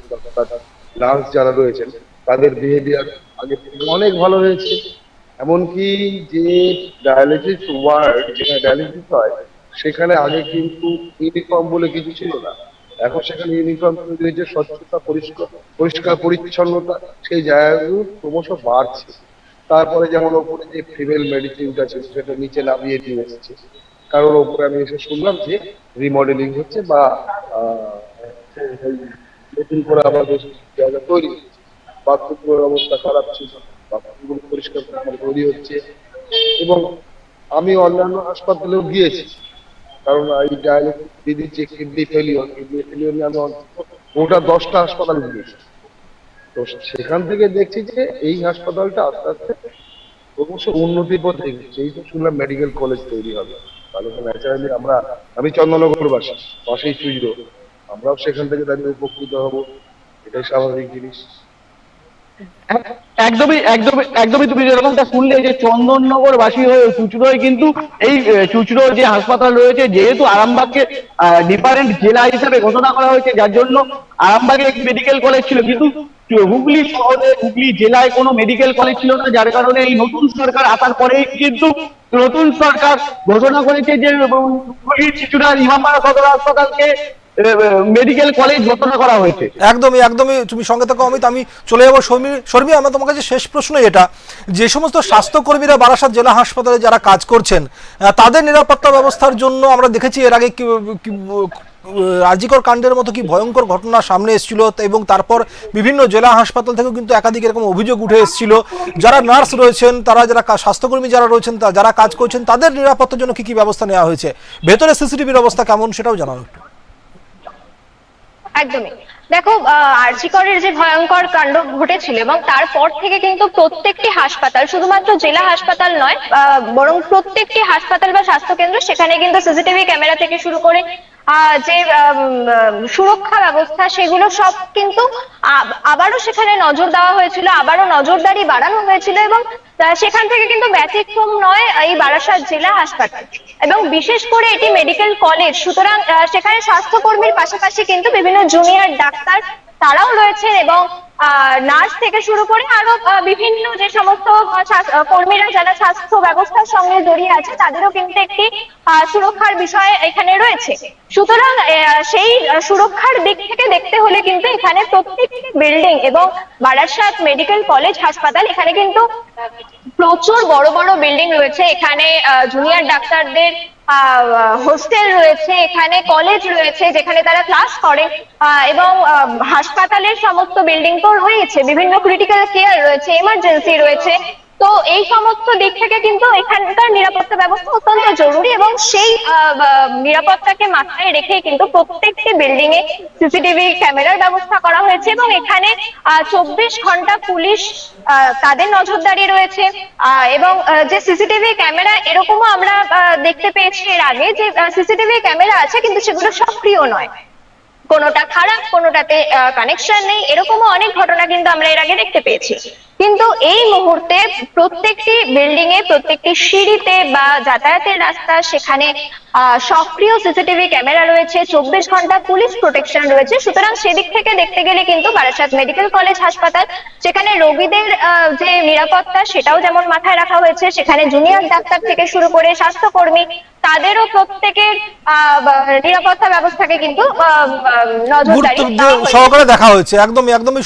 নার্স যারা রয়েছেন, তাদের বিহেভিয়ার আগের থেকে অনেক ভালো হয়েছে। এমনকি যে ডায়ালিসিস ওয়ার্ড, যেখানে ডায়ালিসিস হয়, সেখানে আগে কিন্তু ইউনিফর্ম বলে কিছু ছিল না। এখন সেখানে ইউনিফর্ম তৈরি হয়েছে, স্বচ্ছতা, পরিষ্কার পরিচ্ছন্নতা, সেই জায়গাগুলো ক্রমশ বাড়ছে। তারপরে যেমন ওপরে যে ফিমেল মেডিসিনটা ছিল সেটা নিচে নামিয়ে দিয়ে এসেছে, কারণ ওপরে আমি এসে শুনলাম যে রিমডেলিং হচ্ছে বা নতুন করে আবার বেশ জায়গা তৈরি হচ্ছে। বাথরুমের অবস্থা খারাপ ছিল, বাথরুমগুলো পরিষ্কার তৈরি হচ্ছে। এবং আমি অন্যান্য হাসপাতালেও গিয়েছি, কারণ এই ডায়ালিসিস দিদির যে কিডনি ফেলিওর নিয়ে আমি ওটা 10টা হাসপাতালে গিয়েছি। তো সেখান থেকে দেখছি যে এই হাসপাতালটা আস্তে আস্তে ক্রমশ উন্নতির পথে এগোচ্ছে। এই তো শুনলাম মেডিকেল কলেজ তৈরি হবে, তাহলে তো ন্যাচারালি আমি চন্দননগরবাসী, পাশেই চুইরো, আমরাও সেখান থেকে দাঁড়িয়ে উপকৃত হব, এটাই স্বাভাবিক জিনিস। একদমই একদমই একদমই তুমি যেরকমটা শুনলে, যে চন্দননগরবাসী হয়ে চুঁচুড়োয় কিন্তু এই চুঁচুড়ো যে হাসপাতাল রয়েছে, যেহেতু আরামবাগকে ডিফারেন্ট জেলা হিসাবে ঘোষণা করা হয়েছে, যার জন্য আরামবাগে একটি মেডিকেল কলেজ ছিল, কিন্তু হুগলি শহরে, হুগলি জেলায় কোনো মেডিকেল কলেজ ছিল না, যার কারণে এই নতুন সরকার আসার পরেই কিন্তু নতুন সরকার ঘোষণা করেছে যে চুঁচুড়ার ইমামবাড়া সদর হাসপাতালকে মেডিকেল কলেজ ঘোষণা করা হয়েছে। একদমই একদমই তুমি সঙ্গে থাকো অমিত, আমি চলে যাবো শর্মি। আমার তোমার কাছে শেষ প্রশ্ন এটা, যে সমস্ত স্বাস্থ্যকর্মীরা বারাসাত জেলা হাসপাতালে যারা কাজ করছেন, তাদের নিরাপত্তা ব্যবস্থার জন্য আমরা দেখেছি এর আগে আরজিকর কাণ্ডের মতো কি ভয়ঙ্কর ঘটনা সামনে এসেছিল, এবং তারপর বিভিন্ন জেলা হাসপাতাল থেকেও কিন্তু একাধিক এরকম অভিযোগ উঠে এসেছিল। যারা নার্স রয়েছেন, তারা যারা স্বাস্থ্যকর্মী যারা রয়েছেন, যারা কাজ করছেন, তাদের নিরাপত্তার জন্য কি কি ব্যবস্থা নেওয়া হয়েছে, ভেতরে সিসিটিভির অবস্থা কেমন সেটাও জানাও একটু। একদমই, দেখো, আরজিকরের যে ভয়ঙ্কর কাণ্ড ঘটেছিল এবং তারপর থেকে কিন্তু প্রত্যেকটি হাসপাতাল, শুধুমাত্র জেলা হাসপাতাল নয়, বরং প্রত্যেকটি হাসপাতাল বা স্বাস্থ্যকেন্দ্র, সেখানে কিন্তু সিসিটিভি ক্যামেরা থেকে শুরু করে যে সুরক্ষা ব্যবস্থা, সেগুলো সব কিন্তু আবারও সেখানে নজর দেওয়া হয়েছিল, আবারও নজরদারি বাড়ানো হয়েছিল, এবং সেখান থেকে কিন্তু ব্যতিক্রম নয় এই বারাসাত জেলা হাসপাতাল, এবং বিশেষ করে এটি মেডিকেল কলেজ, সুতরাং সেখানে স্বাস্থ্যকর্মীর পাশাপাশি কিন্তু বিভিন্ন জুনিয়র ডাক্তার তারাও রয়েছেন, এবং নার্স থেকে শুরু করে আরো বিভিন্ন যে সমস্ত কর্মীরা যারা স্বাস্থ্য ব্যবস্থার সঙ্গে জড়িয়ে আছে, তাদেরও কিন্তু একটি সুরক্ষার বিষয় এখানে রয়েছে। সুতরাং সেই সুরক্ষার দিক থেকে দেখতে হলে কিন্তু এখানে প্রত্যেকটি বিল্ডিং এবং বারাসাত মেডিকেল কলেজ হাসপাতাল, এখানে কিন্তু প্রচুর বড় বড় বিল্ডিং রয়েছে, এখানে জুনিয়র ডাক্তারদের হোস্টেল রয়েছে, এখানে কলেজ রয়েছে যেখানে তারা ক্লাস করে, এবং হাসপাতালের সমস্ত বিল্ডিং তো রয়েছে, বিভিন্ন ক্রিটিক্যাল কেয়ার রয়েছে, এমার্জেন্সি রয়েছে। তো এই সমস্ত দিক থেকে কিন্তু এখানকার নিরাপত্তা ব্যবস্থা অত্যন্ত জরুরি, এবং সেই নিরাপত্তাকে মাথায় রেখে কিন্তু প্রত্যেকটি বিল্ডিং এ সিসিটিভি ক্যামেরার ব্যবস্থা করা হয়েছে, এবং এখানে 24 ঘন্টা পুলিশ তাদের নজরদারি রয়েছে। এবং যে সিসিটিভি ক্যামেরা, এরকমও আমরা দেখতে পেয়েছি এর আগে যে সিসিটিভি ক্যামেরা আছে, কিন্তু সেগুলো সক্রিয় নয়। কোনোটা খারাপ, কোনোটাতে কানেকশন নেই, এরকমও অনেক ঘটনা কিন্তু আমরা এর আগে দেখতে পেয়েছি। কিন্তু এই মুহূর্তে প্রত্যেকটি বিল্ডিং এ, প্রত্যেকটি সিঁড়িতে বা যাতায়াতের রাস্তা, সেখানে সক্রিয় সিসিটিভি ক্যামেরা রয়েছে, 24 ঘন্টা পুলিশ প্রোটেকশন রয়েছে। সুতরাং সেদিক থেকে দেখতে গেলে কিন্তু বারাসাত মেডিকেল কলেজ হাসপাতাল, সেখানে রোগীদের যে নিরাপত্তা সেটাও যেমন মাথায় রাখা হয়েছে, সেখানে জুনিয়র ডাক্তার থেকে শুরু করে স্বাস্থ্যকর্মী তাদেরও প্রত্যেকের নিরাপত্তা ব্যবস্থাকে কিন্তু নজরদারি সহকারে দেখা হয়েছে। একদমই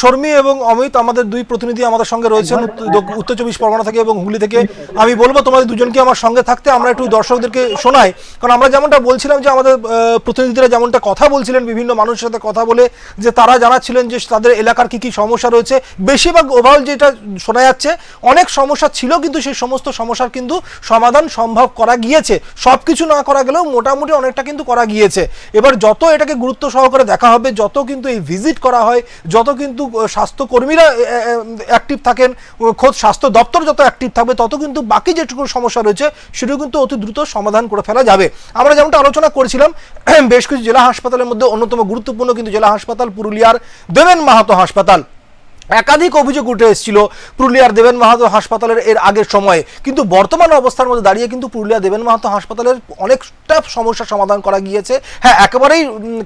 শর্মী এবং অমিত আমাদের দুই প্রতিনিধি আমাদের সঙ্গে রয়েছেন উত্তর 24 পরগনা থেকে এবং হুগলি থেকে। আমি বলবো তোমাদের দুজনকে আমার সঙ্গে থাকতে, আমরা একটু দর্শকদেরকে শোনাই, কারণ আমরা যেমনটা বলছিলাম যে আমাদের প্রতিনিধিরা যেমনটা কথা বলছিলেন বিভিন্ন মানুষের সাথে কথা বলে, যে তারা জানাচ্ছিলেন যে তাদের এলাকার কি কি সমস্যা রয়েছে। বেশিরভাগ ওভারঅল যেটা শোনা যাচ্ছে, অনেক সমস্যা ছিল কিন্তু সেই সমস্ত সমস্যার কিন্তু সমাধান সম্ভব করা গিয়েছে। সবকিছু না করা গেলেও মোটামুটি অনেকটা কিন্তু করা গিয়েছে। এবার যত এটাকে গুরুত্ব সহকারে দেখা হবে, যত কিন্তু এই ভিজিট করা হয়, যত কিন্তু স্বাস্থ্যকর্মীরা অ্যাক্টিভ থাকেন, খোদ স্বাস্থ্য দপ্তর যত অ্যাক্টিভ থাকবে, তত কিন্তু বাকি যেটুকু সমস্যা রয়েছে সেটা কিন্তু অতি দ্রুত সমাধান করে ফেলা যাবে। আমরা যেমনটা আলোচনা করেছিলাম, বেশ কিছু জেলা হাসপাতালের মধ্যে অন্যতম গুরুত্বপূর্ণ কিন্তু জেলা হাসপাতাল পুরুলিয়ার দেবেন মাহাতো হাসপাতাল। একাধিক অভিযোগ উঠে এসেছিল পুরুলিয়ার দেবেন মাহাতো হাসপাতালের এর আগের সময়ে, কিন্তু বর্তমান অবস্থার মধ্যে দাঁড়িয়ে কিন্তু পুরুলিয়া দেবেন মাহাতো হাসপাতালের অনেকটা সমস্যার সমাধান করা গিয়েছে। হ্যাঁ, একেবারেই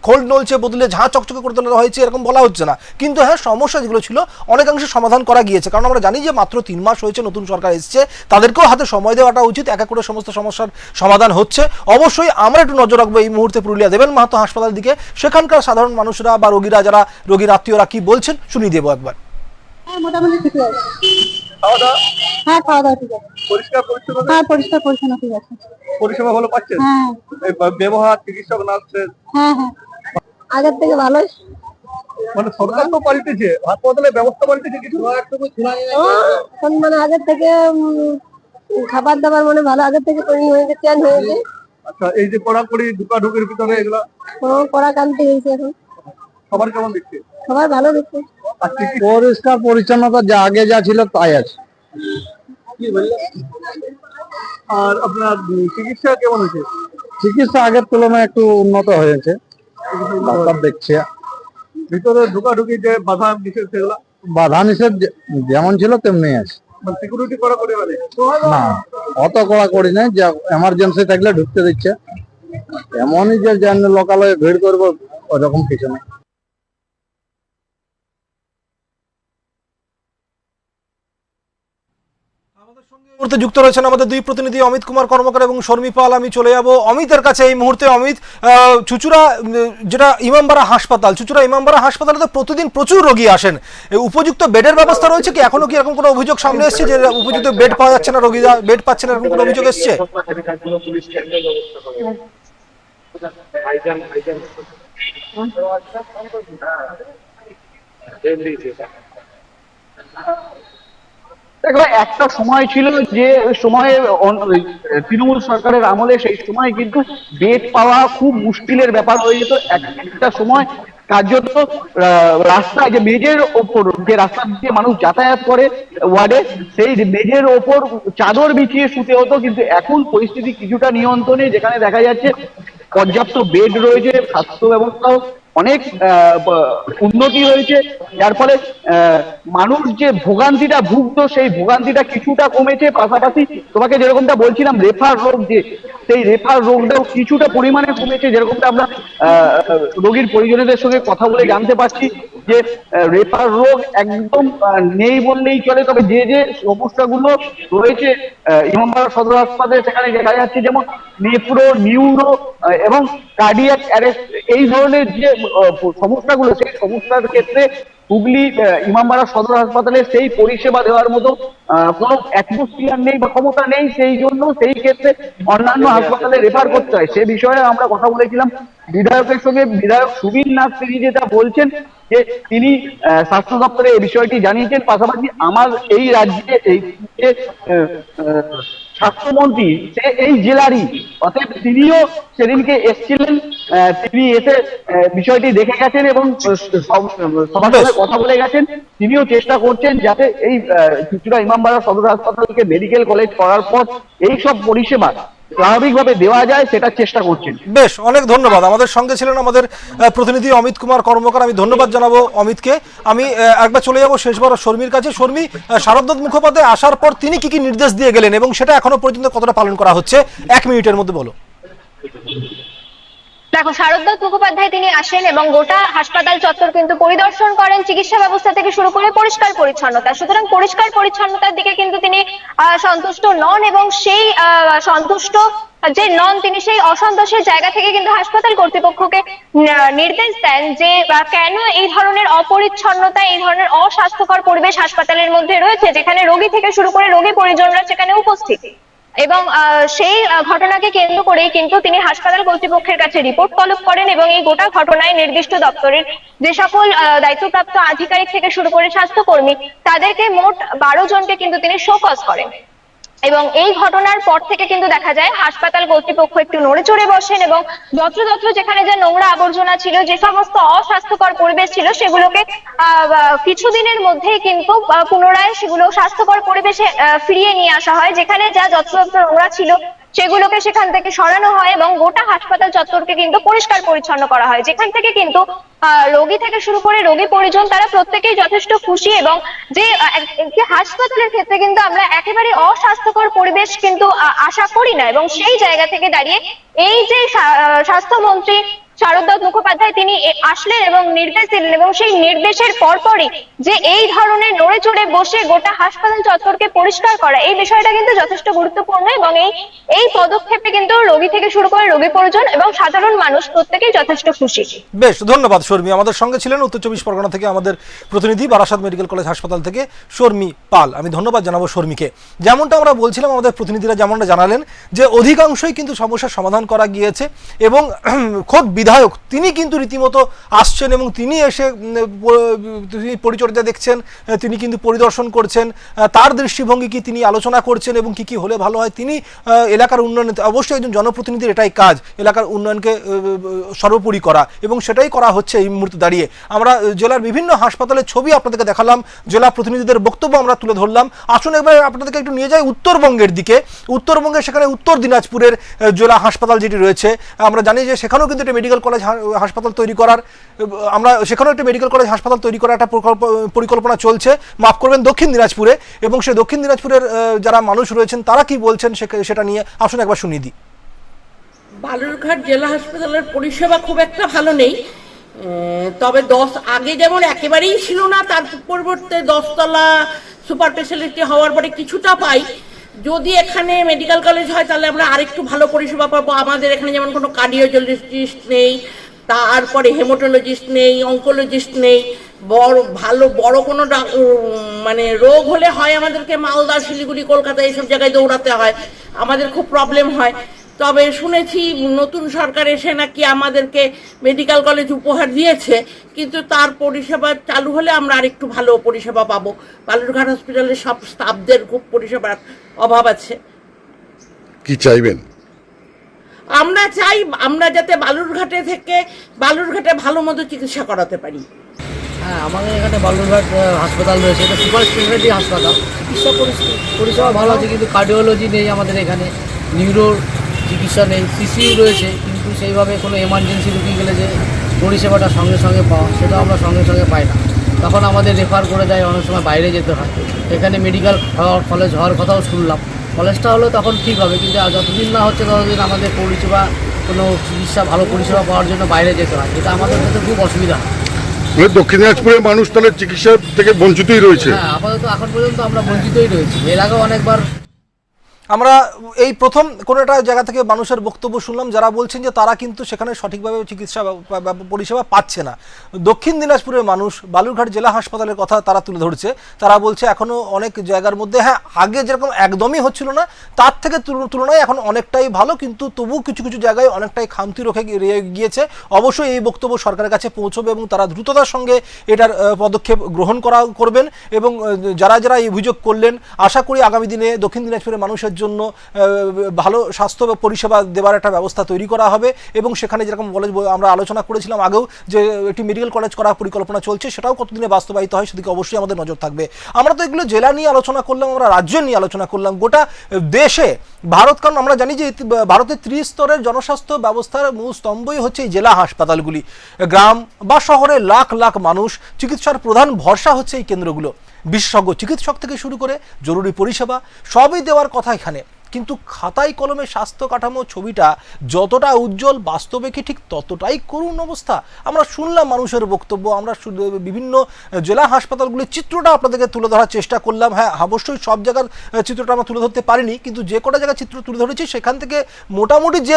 খোল নলছে বদলে ঝাঁ চকচকে করে তোলা হয়েছে এরকম বলা হচ্ছে না, কিন্তু হ্যাঁ সমস্যা যেগুলো ছিল অনেকাংশে সমাধান করা গিয়েছে। কারণ আমরা জানি যে মাত্র 3 মাস হয়েছে নতুন সরকার এসেছে, তাদেরকেও হাতে সময় দেওয়াটা উচিত, এক এক করে সমস্ত সমস্যার সমাধান হচ্ছে। অবশ্যই আমরা একটু নজর রাখবো এই মুহূর্তে পুরুলিয়া দেবেন মাহাতো হাসপাতালের দিকে, সেখানকার সাধারণ মানুষরা বা রোগীরা, যারা রোগীর আত্মীয়রা কি বলছেন শুনিয়ে দেবো একবার। মোটামুটি ঠিক আছে। খাওয়া দাওয়া? হ্যাঁ, খাওয়া দাওয়া ঠিক আছে। পরিষ্কার পরিচ্ছন্ন? হ্যাঁ, পরিষ্কার পরিচ্ছন্ন ঠিক আছে। পরিষেবা ভালো পাচ্ছেন? হ্যাঁ ব্যবহার, চিকিৎসক, নার্সের হ্যাঁ হ্যাঁ, আগের থেকে ভালোই। মানে সরকার তো পাল্টেছে, হাসপাতালের ব্যবস্থা পাল্টেছে কিছু? এখন মানে আগের থেকে খাবার দাবার মানে ভালো, আগের থেকে তৈরি হয়েছে, চেঞ্জ হয়েছে। আচ্ছা, এই যে কড়াকড়ি ঢুকাঢুকির ভিতরে এগুলা কড়া কান্তি হয়েছে এখন। সবার কেমন দেখছে? সবাই ভালো দেখছে। পরিষ্কার পরিচ্ছন্নতা যা আগে যা ছিল তাই আছে। আর আপনার চিকিৎসা কেমন হয়েছে? চিকিৎসা আগের তুলনায় একটু উন্নত হয়েছে, ডাক্তার দেখছে। ভিতরে ঢুকাঢুকি যে বাধা নিষেধ সেগুলা? বাধা নিষেধ যেমন ছিল তেমনি আছে। সিকিউরিটি কড়াকড়ি মানে না, অত কড়াকড়ি নেই, যে এমার্জেন্সি থাকলে ঢুকতে দিচ্ছে, এমনই যে লোকালয়ে ভিড় করবো ওরকম কিছু নেই। মুহূর্তে যুক্ত রয়েছেন আমাদের দুই প্রতিনিধি অমিত কুমার কর্মকার এবং শর্মী পাল। আমি চলে যাব অমিতের কাছে এই মুহূর্তে। অমিত, চুচুড়া যেটা ইমামবাড়া হাসপাতাল, চুচুড়া ইমামবাড়া হাসপাতালে তো প্রতিদিন প্রচুর রোগী আসেন, উপযুক্ত বেডের ব্যবস্থা রয়েছে কি? এখনো কি এরকম কোনো অভিযোগ সামনে এসছে যে উপযুক্ত বেড পাওয়া যাচ্ছে না, রোগীরা বেড পাচ্ছে না, এরকম কোনো অভিযোগ এসছে? দেখো, একটা সময় ছিল যে সময়ে তৃণমূল সরকারের আমলে, সেই সময় কিন্তু বেড পাওয়া খুব মুশকিলের ব্যাপার হয়ে যেত। একটা সময় কার্যত রাস্তায় যে মেঝের ওপর, যে রাস্তা দিয়ে মানুষ যাতায়াত করে ওয়ার্ডে, সেই মেঝের ওপর চাদর বিছিয়ে শুতে হতো। কিন্তু এখন পরিস্থিতি কিছুটা নিয়ন্ত্রণে, যেখানে দেখা যাচ্ছে পর্যাপ্ত বেড রয়েছে, স্বাস্থ্য ব্যবস্থাও অনেক উন্নতি হয়েছে, যার ফলে মানুষ যে ভোগান্তিটা ভুগতো সেই ভোগান্তিটা কিছুটা কমেছে। পাশাপাশি তোমাকে যেরকমটা বলছিলাম, রেফার রোগ, যে সেই রেফার রোগটাও কিছুটা পরিমাণে কমেছে, যেরকমটা আমরা রোগীর পরিজনদের সঙ্গে কথা বলে জানতে পারছি যে রেফার রোগ একদম নেই বললেই চলে। তবে যে যে সমস্যাগুলো রয়েছে ইমামবাড়া সদর হাসপাতালে, সেখানে দেখা যাচ্ছে যেমন নেফ্রো, নিউরো এবং কার্ডিয়াক অ্যারেস্ট, এই ধরনের যে সমস্যাগুলো, সেই সমস্যার ক্ষেত্রে হুগলি ইমামবাড়া সদর হাসপাতালে সেই পরিষেবা দেওয়ার মতো কোনো অ্যাটমসফিয়ার নেই বা ক্ষমতা নেই, সেই জন্য সেই ক্ষেত্রে অন্যান্য হাসপাতালে রেফার করতে হয়। সে বিষয়ে আমরা কথা বলেছিলাম বিধায়কের সঙ্গে। বিধায়ক সুবীর নাথ তিনি যেটা বলছেন যে তিনি স্বাস্থ্য দপ্তরে এই বিষয়টি জানিয়েছেন। পাশাপাশি আমার এই রাজ্যে এই স্বাস্থ্যমন্ত্রী সে এই জেলারই, অতএব তিনিও সেদিনকে এসেছিলেন, তিনি এসে বিষয়টি দেখে গেছেন এবং সবার সাথে কথা বলে গেছেন। তিনিও চেষ্টা করছেন যাতে এই চুচুড়া ইমামবাড়া সদর হাসপাতালকে মেডিকেল কলেজ করার পর এই সব পরিষেবা স্বাভাবিকভাবে দেওয়া যায় সেটার চেষ্টা করছেন। বেশ, অনেক ধন্যবাদ। আমাদের সঙ্গে ছিলেন আমাদের প্রতিনিধি অমিত কুমার কর্মকার। আমি ধন্যবাদ জানাবো অমিতকে। আমি একবার চলে যাবো শেষবার শর্মির কাছে। শর্মি, শারদনাথ মুখোপাধ্যায় আসার পর তিনি কি কি নির্দেশ দিয়ে গেলেন এবং সেটা এখনো পর্যন্ত কতটা পালন করা হচ্ছে, 1 মিনিটের মধ্যে বলো। দেখো, শারদনাথ মুখোপাধ্যায় তিনি আসেন এবং গোটা হাসপাতাল চত্বর কিন্তু পরিদর্শন করেন, চিকিৎসা ব্যবস্থা থেকে শুরু করে পরিষ্কার পরিচ্ছন্নতা। সুতরাং পরিষ্কার পরিচ্ছন্নতার দিকে কিন্তু তিনি সন্তুষ্ট নন এবং সেই সন্তুষ্ট যে নন তিনি সেই অসন্তোষের জায়গা থেকে কিন্তু হাসপাতাল কর্তৃপক্ষকে নির্দেশ দেন যে কেন এই ধরনের অপরিচ্ছন্নতা, এই ধরনের অস্বাস্থ্যকর পরিবেশ হাসপাতালের মধ্যে রয়েছে, যেখানে রোগী থেকে শুরু করে রোগী পরিজনরা সেখানে উপস্থিত। এবং সেই ঘটনাকে কেন্দ্র করেই কিন্তু তিনি হাসপাতাল কর্তৃপক্ষের কাছে রিপোর্ট তলব করেন এবং এই গোটা ঘটনায় নির্দিষ্ট দপ্তরের যে সকল দায়িত্বপ্রাপ্ত আধিকারিক থেকে শুরু করে স্বাস্থ্যকর্মী তাদেরকে মোট 12 জনকে কিন্তু তিনি শোকজ করেন। এবং এই ঘটনার পর থেকে কিন্তু দেখা যায় হাসপাতাল কর্তৃপক্ষ একটু নড়ে চড়ে বসেন এবং যত্রতত্র যেখানে যে নোংরা আবর্জনা ছিল, যে সমস্ত অস্বাস্থ্যকর পরিবেশ ছিল, সেগুলোকে কিছুদিনের মধ্যেই কিন্তু পুনরায় সেগুলো স্বাস্থ্যকর পরিবেশে ফিরিয়ে নিয়ে আসা হয়। যেখানে যা যত্রতত্র নোংরা ছিল সেগুলোকে সেখান থেকে সরানো হয় এবং গোটা হাসপাতাল চত্বরকে কিন্তু পরিষ্কার পরিচ্ছন্ন করা হয়, যেখান থেকে কিন্তু রোগী থেকে শুরু করে রোগী পরিজন তারা প্রত্যেকেই যথেষ্ট খুশি। এবং যে একটি হাসপাতালের ক্ষেত্রে কিন্তু আমরা একেবারে অস্বাস্থ্যকর পরিবেশ কিন্তু আশা করি না এবং সেই জায়গা থেকে দাঁড়িয়ে এই যে স্বাস্থ্যমন্ত্রী শারদনাথ মুখোপাধ্যায় তিনি আসলেন এবং নির্দেশ দিলেন এবং সেই নির্দেশের পরপরই যে এই ধরনের নড়ে চড়ে বসে গোটা হাসপাতাল চত্বরকে পরিষ্কার করা, এই বিষয়টা কিন্তু যথেষ্ট গুরুত্বপূর্ণ এবং এই পদক্ষেপে কিন্তু রোগী থেকে শুরু করে রোগী পরিজন এবং সাধারণ মানুষ প্রত্যেকেই যথেষ্ট খুশি। বেশ, ধন্যবাদ শর্মি। আমাদের সঙ্গে ছিলেন উত্তর 24 পরগনা থেকে আমাদের প্রতিনিধি, বারাসাত মেডিকেল কলেজ হাসপাতাল থেকে শর্মি পাল। আমি ধন্যবাদ জানাবো শর্মিকে। যেমনটা আমরা বলছিলাম, আমাদের প্রতিনিধিরা যেমনটা জানালেন যে অধিকাংশই কিন্তু সমস্যার সমাধান করা গিয়েছে এবং খোদ বিধায়ক তিনি কিন্তু রীতিমতো আসছেন এবং তিনি এসে তিনি পরিচর্যা দেখছেন, তিনি কিন্তু পরিদর্শন করছেন, তার দৃষ্টিভঙ্গি কি তিনি আলোচনা করছেন এবং কি কি হলে ভালো হয়। তিনি এলাকার উন্নয়ন, অবশ্যই একজন জনপ্রতিনিধির এটাই কাজ, এলাকার উন্নয়নকে সর্বোপরি করা এবং সেটাই করা হচ্ছে এই মুহূর্তে দাঁড়িয়ে। আমরা জেলার বিভিন্ন হাসপাতালের ছবি আপনাদেরকে দেখালাম, জেলা প্রতিনিধিদের বক্তব্য আমরা তুলে ধরলাম। আসুন এবার আপনাদেরকে একটু নিয়ে যাই উত্তরবঙ্গের দিকে। উত্তরবঙ্গে সেখানে উত্তর দিনাজপুরের জেলা হাসপাতাল যেটি রয়েছে, আমরা জানি যে সেখানেও কিন্তু একটা মেডিকেল কলেজ হাসপাতাল তৈরি করার, আমরা সেখানেও একটা মেডিকেল কলেজ হাসপাতাল তৈরি করার একটা পরিকল্পনা চলছে, মাফ করবেন, দক্ষিণ দিনাজপুরে। এবং সেই দক্ষিণ দিনাজপুরের যারা মানুষ রয়েছেন তারা কি বলছেন সেটা নিয়ে আসুন একবার শুনিয়ে দিই। বালুরঘাট জেলা হাসপাতালের পরিষেবা খুব একটা ভালো নেই, তবে আগে যেমন একেবারেই ছিল না, তার পরিবর্তে 10 তলা সুপার স্পেশালিটি হওয়ার পরে কিছুটা পাই। যদি এখানে মেডিকেল কলেজ হয় তাহলে আমরা আরেকটু ভালো পরিষেবা পাবো। আমাদের এখানে যেমন কোনো কার্ডিওলজিস্ট নেই, তারপরে হেমাটোলজিস্ট নেই, অঙ্কোলজিস্ট নেই, বড় কোনো মানে রোগ হলে হয় আমাদেরকে মালদা, শিলিগুড়ি, কলকাতা এইসব জায়গায় দৌড়াতে হয়, আমাদের খুব প্রবলেম হয়। তবে শুনেছি নতুন সরকার এসে নাকি আমাদেরকে মেডিকেল কলেজ উপহার দিয়েছে, কিন্তু তার পরিষেবা চালু হলে আমরা আরেকটু ভালো পরিষেবা পাবো। বালুরঘাট হসপিটালের সব স্টাফদের খুব পরিষেবার অভাব আছে। কি চাইবেন? আমরা চাই আমরা যাতে বালুরঘাটে ভালো মতো চিকিৎসা করাতে পারি। হ্যাঁ, আমাদের এখানে বালুরঘাট হাসপাতাল রয়েছে, এটা সুপার স্পেশালিটি হাসপাতাল, চিকিৎসা পরিষেবা ভালো আছে, কিন্তু কার্ডিওলজি নেই আমাদের এখানে, নিউরো চিকিৎসা নেই, সিসিউ রয়েছে, কিন্তু সেইভাবে কোনো এমার্জেন্সি রুগী গেলে যে পরিষেবাটা সঙ্গে সঙ্গে পাওয়া সেটা আমরা সঙ্গে সঙ্গে পাই না, তখন আমাদের রেফার করে দেয়, অনেক সময় বাইরে যেতে হয়। এখানে মেডিকেল কলেজ হওয়ার কথাও শুনলাম, কলেজটা হলেও তখন ঠিক হবে, কিন্তু যতদিন না হচ্ছে ততদিন আমাদের পরিষেবা, কোনো চিকিৎসা ভালো পরিষেবা পাওয়ার জন্য বাইরে যেতে হয়, এটা আমাদের ক্ষেত্রে খুব অসুবিধা হয়। দক্ষিণ দিনাজপুরের মানুষ তাহলে চিকিৎসা থেকে বঞ্চিতই রয়েছে? হ্যাঁ, আপাতত এখন পর্যন্ত আমরা বঞ্চিতই রয়েছি। এর আগেও অনেকবার আমরা এই প্রথম কোনো একটা জায়গা থেকে মানুষের বক্তব্য শুনলাম যারা বলছেন যে তারা কিন্তু সেখানে সঠিকভাবে চিকিৎসা পরিষেবা পাচ্ছে না। দক্ষিণ দিনাজপুরের মানুষ বালুরঘাট জেলা হাসপাতালের কথা তারা তুলে ধরছে, তারা বলছে এখনও অনেক জায়গার মধ্যে, হ্যাঁ আগে যেরকম একদমই হচ্ছিল না তার থেকে তুলনায় এখন অনেকটাই ভালো, কিন্তু তবু কিছু কিছু জায়গায় অনেকটাই খামতি রয়ে গিয়েছে। অবশ্যই এই বক্তব্য সরকারের কাছে পৌঁছবে এবং তারা দ্রুততার সঙ্গে এটার পদক্ষেপ গ্রহণ করবেন এবং যারা যারা এই অভিযোগ করলেন, আশা করি আগামী দিনে দক্ষিণ দিনাজপুরের মানুষের জন্য ভালো স্বাস্থ্য পরিষেবা দেওয়ার একটা ব্যবস্থা তৈরি করা হবে এবং সেখানে যেরকম কলেজ আমরা আলোচনা করেছিলাম আগেও যে একটি মেডিকেল কলেজ করার পরিকল্পনা চলছে, সেটাও কতদিনে বাস্তবায়িত হয় সেদিকে অবশ্যই আমাদের নজর থাকবে। আমরা তো এগুলো জেলা নিয়ে আলোচনা করলাম, আমরা রাজ্য নিয়ে আলোচনা করলাম, গোটা দেশে ভারত, কারণ আমরা জানি যে ভারতের ত্রিস্তরের জনস্বাস্থ্য ব্যবস্থার মূল স্তম্ভই হচ্ছে এই জেলা হাসপাতালগুলি। গ্রাম বা শহরে লাখ লাখ মানুষ, চিকিৎসার প্রধান ভরসা হচ্ছে এই কেন্দ্রগুলো। বিশেষজ্ঞ চিকিৎসক থেকে শুরু করে জরুরি পরিষেবা সবই দেওয়ার কথা এখানে, কিন্তু খাতায় কলমে স্বাস্থ্য কাঠামো ছবিটা যতটা উজ্জ্বল, বাস্তবে কি ঠিক ততটাই করুণ অবস্থা? আমরা শুনলাম মানুষের বক্তব্য, আমরা বিভিন্ন জেলা হাসপাতালগুলির চিত্রটা আপনাদেরকে তুলে ধরার চেষ্টা করলাম। হ্যাঁ, অবশ্যই সব জায়গার চিত্রটা আমরা তুলে ধরতে পারিনি, কিন্তু যে কটা জায়গায় চিত্র তুলে ধরেছি সেখান থেকে মোটামুটি যে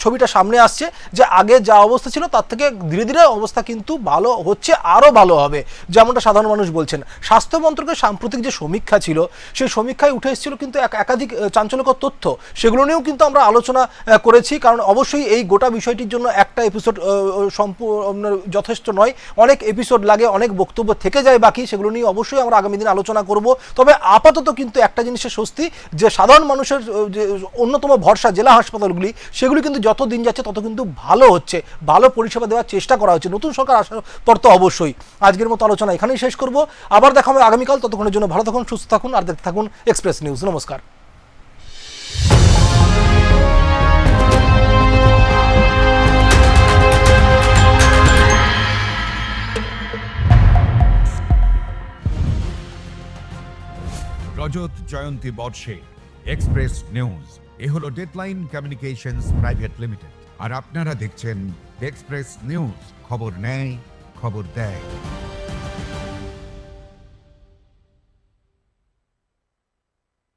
ছবিটা সামনে আসছে, যে আগে যা অবস্থা ছিল তার থেকে ধীরে ধীরে অবস্থা কিন্তু ভালো হচ্ছে, আরও ভালো হবে, যেমনটা সাধারণ মানুষ বলছেন। স্বাস্থ্য মন্ত্রকের সাম্প্রতিক যে সমীক্ষা ছিল সেই সমীক্ষায় উঠে এসেছিল কিন্তু একাধিক চাঞ্চল্যকর তথ্য, সেগুলো নিয়েও কিন্তু আমরা আলোচনা করেছি, কারণ অবশ্যই এই গোটা বিষয়টির জন্য একটা এপিসোড সম্পূর্ণ যথেষ্ট নয়, অনেক এপিসোড লাগে, অনেক বক্তব্য থেকে যায় বাকি, সেগুলো নিয়ে অবশ্যই আমরা আগামী দিনে আলোচনা করব। তবে আপাতত কিন্তু একটা জিনিসের স্বস্তি, যে সাধারণ মানুষের যে অন্যতম ভরসা জেলা হাসপাতালগুলি, সেগুলি কিন্তু যত দিন যাচ্ছে তত কিন্তু ভালো হচ্ছে, ভালো পরিষেবা দেওয়ার চেষ্টা করা হচ্ছে। নতুন সরকার আসার পর তো অবশ্যই। আজকের মতো আলোচনা এখানেই শেষ করব, আবার দেখা হবে আগামীকাল। ততক্ষণের জন্য ভালো থাকুন, সুস্থ থাকুন, আর দেখতে থাকুন এক্সপ্রেস নিউজ। নমস্কার। রজত জয়ন্তী বর্ষে এক্সপ্রেস নিউজ, এ হলো ডেডলাইন কমিউনিকেশনস প্রাইভেট লিমিটেড, আর আপনারা দেখছেন এক্সপ্রেস নিউজ, খবর নেয়, খবর দেয়।